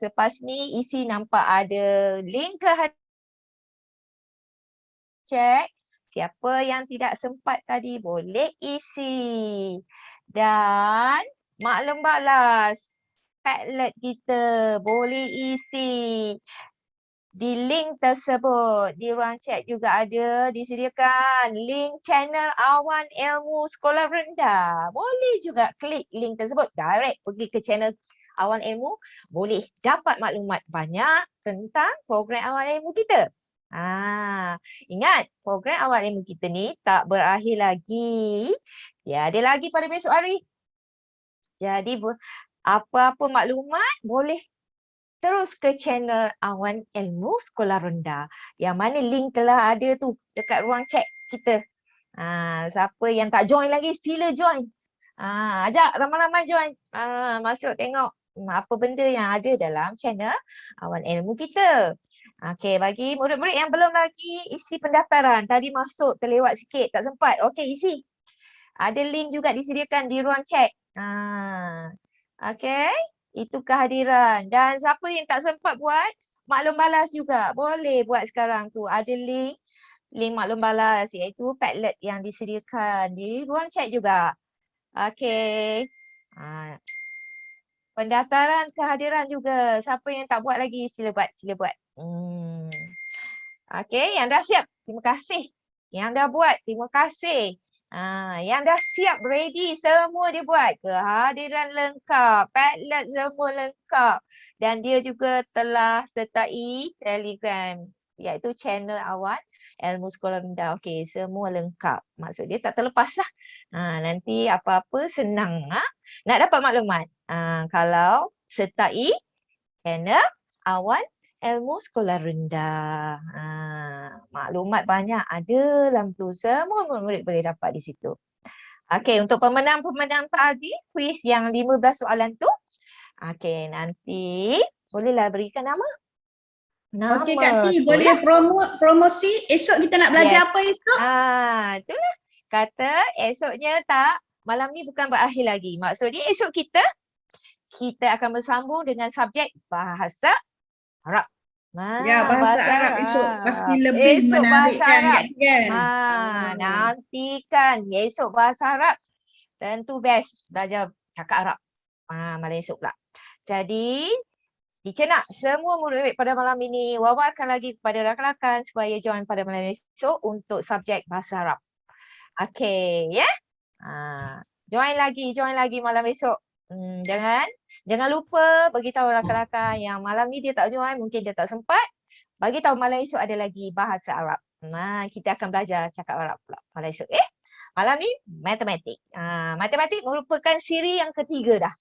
Selepas ni isi, nampak ada link ke chat. Siapa yang tidak sempat tadi boleh isi. Dan maklum balas Padlet kita boleh isi di link tersebut. Di ruang chat juga ada disediakan link channel Awan Ilmu Sekolah Rendah. Boleh juga klik link tersebut, direct pergi ke channel Awan Ilmu, boleh dapat maklumat banyak tentang program Awan Ilmu kita. Ingat, program Awan Ilmu kita ni tak berakhir lagi. Dia ada lagi pada besok hari. Jadi apa-apa maklumat boleh terus ke channel Awan Ilmu Sekolah Rendah. Yang mana link telah ada tu dekat ruang chat kita. Siapa yang tak join lagi, sila join. Ajak ramai-ramai join. Masuk tengok apa benda yang ada dalam channel Awan Ilmu kita. Okey, bagi murid-murid yang belum lagi isi pendaftaran. Tadi masuk terlewat sikit, tak sempat. Okey, isi. Ada link juga disediakan di ruang chat. Okey, itu kehadiran. Dan siapa yang tak sempat buat maklum balas juga, boleh buat sekarang tu. Ada link maklum balas, iaitu Padlet yang disediakan di ruang chat juga. Okey. Pendaftaran kehadiran juga. Siapa yang tak buat lagi, sila buat. Okey, yang dah siap, terima kasih. Yang dah buat, terima kasih. Yang dah siap ready semua dia buat. Kehadiran lengkap, Padlet semua lengkap. Dan dia juga telah sertai Telegram, iaitu channel awal Ilmu Sekolah Rendah. Okey, semua lengkap. Maksud dia tak terlepas lah. Nanti apa-apa senang nak dapat maklumat. Kalau sertai channel awal Ilmu Sekolah Rendah. Maklumat banyak ada dalam tu. Semua murid boleh dapat di situ. Okey, untuk pemenang-pemenang tadi, kuis yang 15 soalan tu. Okey, nanti bolehlah berikan nama. Okey Kak T, boleh promosi esok kita nak belajar apa esok? Itulah. Kata esoknya tak, malam ni bukan berakhir lagi. Maksudnya esok kita akan bersambung dengan subjek bahasa Arab. Bahasa Arab esok pasti lebih menarikkan Kak T kan? Nantikan esok bahasa Arab. Tentu best belajar cakap Arab. Malam esok pula. Jadi, teacher nak semua murid pada malam ini wawarkan lagi kepada rakan-rakan supaya join pada malam esok untuk subjek bahasa Arab. Okey, ya? Join lagi malam esok. Jangan lupa beritahu rakan-rakan yang malam ni dia tak join, mungkin dia tak sempat. Bagi tahu malam esok ada lagi bahasa Arab. Kita akan belajar cakap Arab pula malam esok. Malam ni matematik. Matematik merupakan siri yang ketiga dah.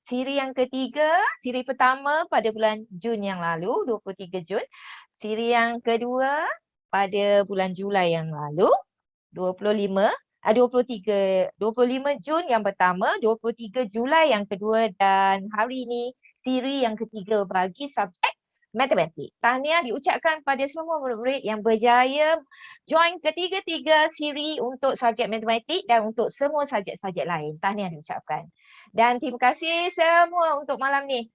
Siri yang ketiga, siri pertama pada bulan Jun yang lalu, 23 Jun. Siri yang kedua pada bulan Julai yang lalu, 25 Jun yang pertama, 23 Julai yang kedua dan hari ini siri yang ketiga bagi subjek matematik. Tahniah diucapkan pada semua murid-murid yang berjaya join ketiga-tiga siri untuk subjek matematik dan untuk semua subjek-subjek lain. Tahniah diucapkan. Dan terima kasih semua untuk malam ni.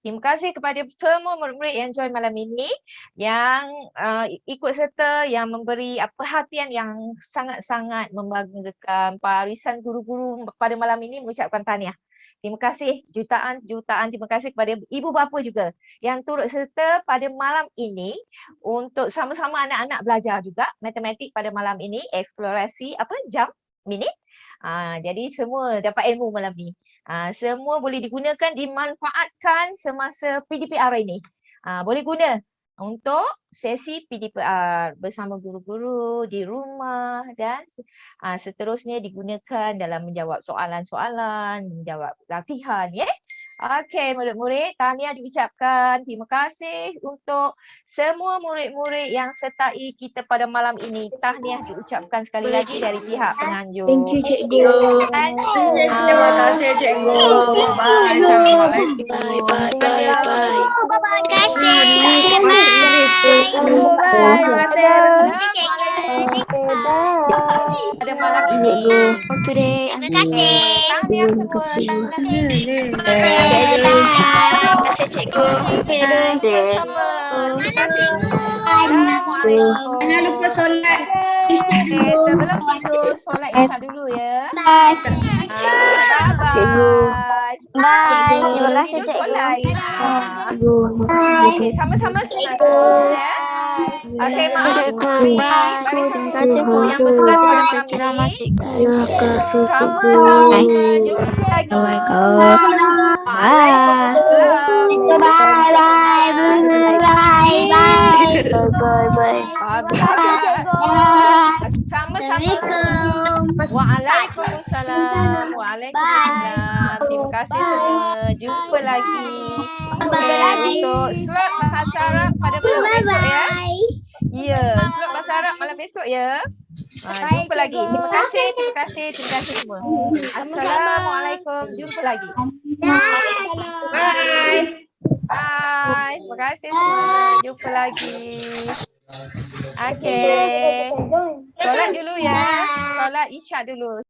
Terima kasih kepada semua murid-murid yang join malam ini, yang ikut serta, yang memberi perhatian yang sangat-sangat membanggakan. Parisan guru-guru pada malam ini mengucapkan tahniah. Terima kasih jutaan terima kasih kepada ibu bapa juga yang turut serta pada malam ini untuk sama-sama anak-anak belajar juga matematik pada malam ini, eksplorasi jam, minit. Jadi semua dapat ilmu malam ni. Semua boleh digunakan, dimanfaatkan semasa PDPR ini. Boleh guna untuk sesi PDPR bersama guru-guru di rumah dan seterusnya digunakan dalam menjawab soalan-soalan, menjawab latihan, ya. Okey, murid-murid, tahniah diucapkan. Terima kasih untuk semua murid-murid yang sertai kita pada malam ini. Tahniah diucapkan sekali lagi dari pihak penganjur. Thank you cikgu. Terima kasih cikgu. Bye. Assalamualaikum. Bye. Terima kasih. Pada malam ini. Terima kasih. Tahniah semua. Terima kasih cikgu. Assalamualaikum. Jangan lupa solat. Sebelum itu solat isyak dulu ya. Bye. Bye. Bye. Terima kasih cikgu. Okey, sama-sama sunat ya. Okey, maaf. Terima kasih Bu. Yang bertugas pada malam Ceramah ini. cikgu. Sama-sama jumpa lagi. Sama-sama. Waalaikumsalam. Waalaikumsalam. Terima kasih semua. Jumpa lagi. Untuk slot bahasa Arab pada malam besok ya. Ya, slot bahasa Arab malam besok ya. Jumpa lagi. Terima kasih semua. Assalamualaikum. Jumpa lagi. Bye. Bye. Terima kasih semua. Jumpa lagi. Okey. Solat dulu ya. Solat isyak dulu.